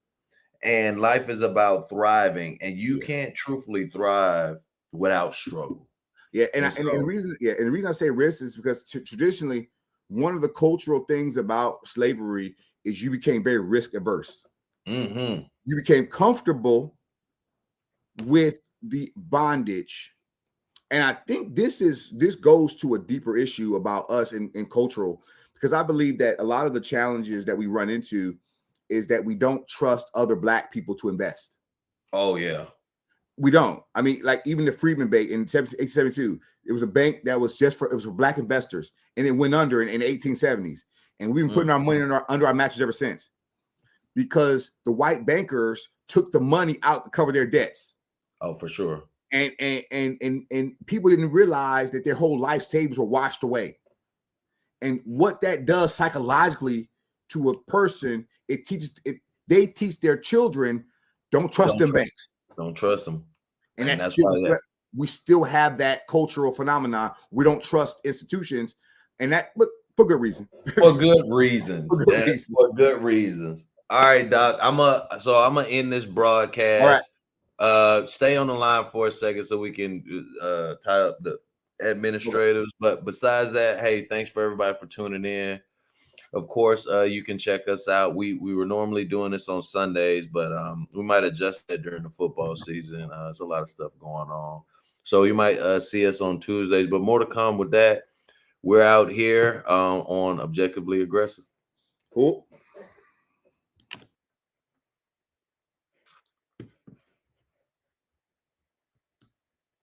and life is about thriving, and you can't truthfully thrive without struggle. Yeah, and the reason I say risk is because traditionally, one of the cultural things about slavery is you became very risk averse. Mm-hmm. You became comfortable with the bondage, and I think this goes to a deeper issue about us in cultural, because I believe that a lot of the challenges that we run into is that we don't trust other Black people to invest. Oh yeah. We don't. I mean, like even the Freedman Bank in 1872, it was a bank that was for Black investors, and it went under in the 1870s. And we've been putting our money under our mattress ever since, because the white bankers took the money out to cover their debts. Oh, for sure. And people didn't realize that their whole life savings were washed away. And what that does psychologically to a person, they teach their children, don't trust them banks. Don't trust them. And that's still, we still have that cultural phenomenon. We don't trust institutions, and that, but for good reason. For good reasons. For good reasons. All right, Doc. I'm gonna end this broadcast. All right. Stay on the line for a second so we can tie up the administrators. But besides that, hey, thanks for everybody for tuning in. Of course, you can check us out. We were normally doing this on Sundays, but we might adjust that during the football season. There's a lot of stuff going on. So you might see us on Tuesdays, but more to come with that. We're out here on Objectively Aggressive. Cool.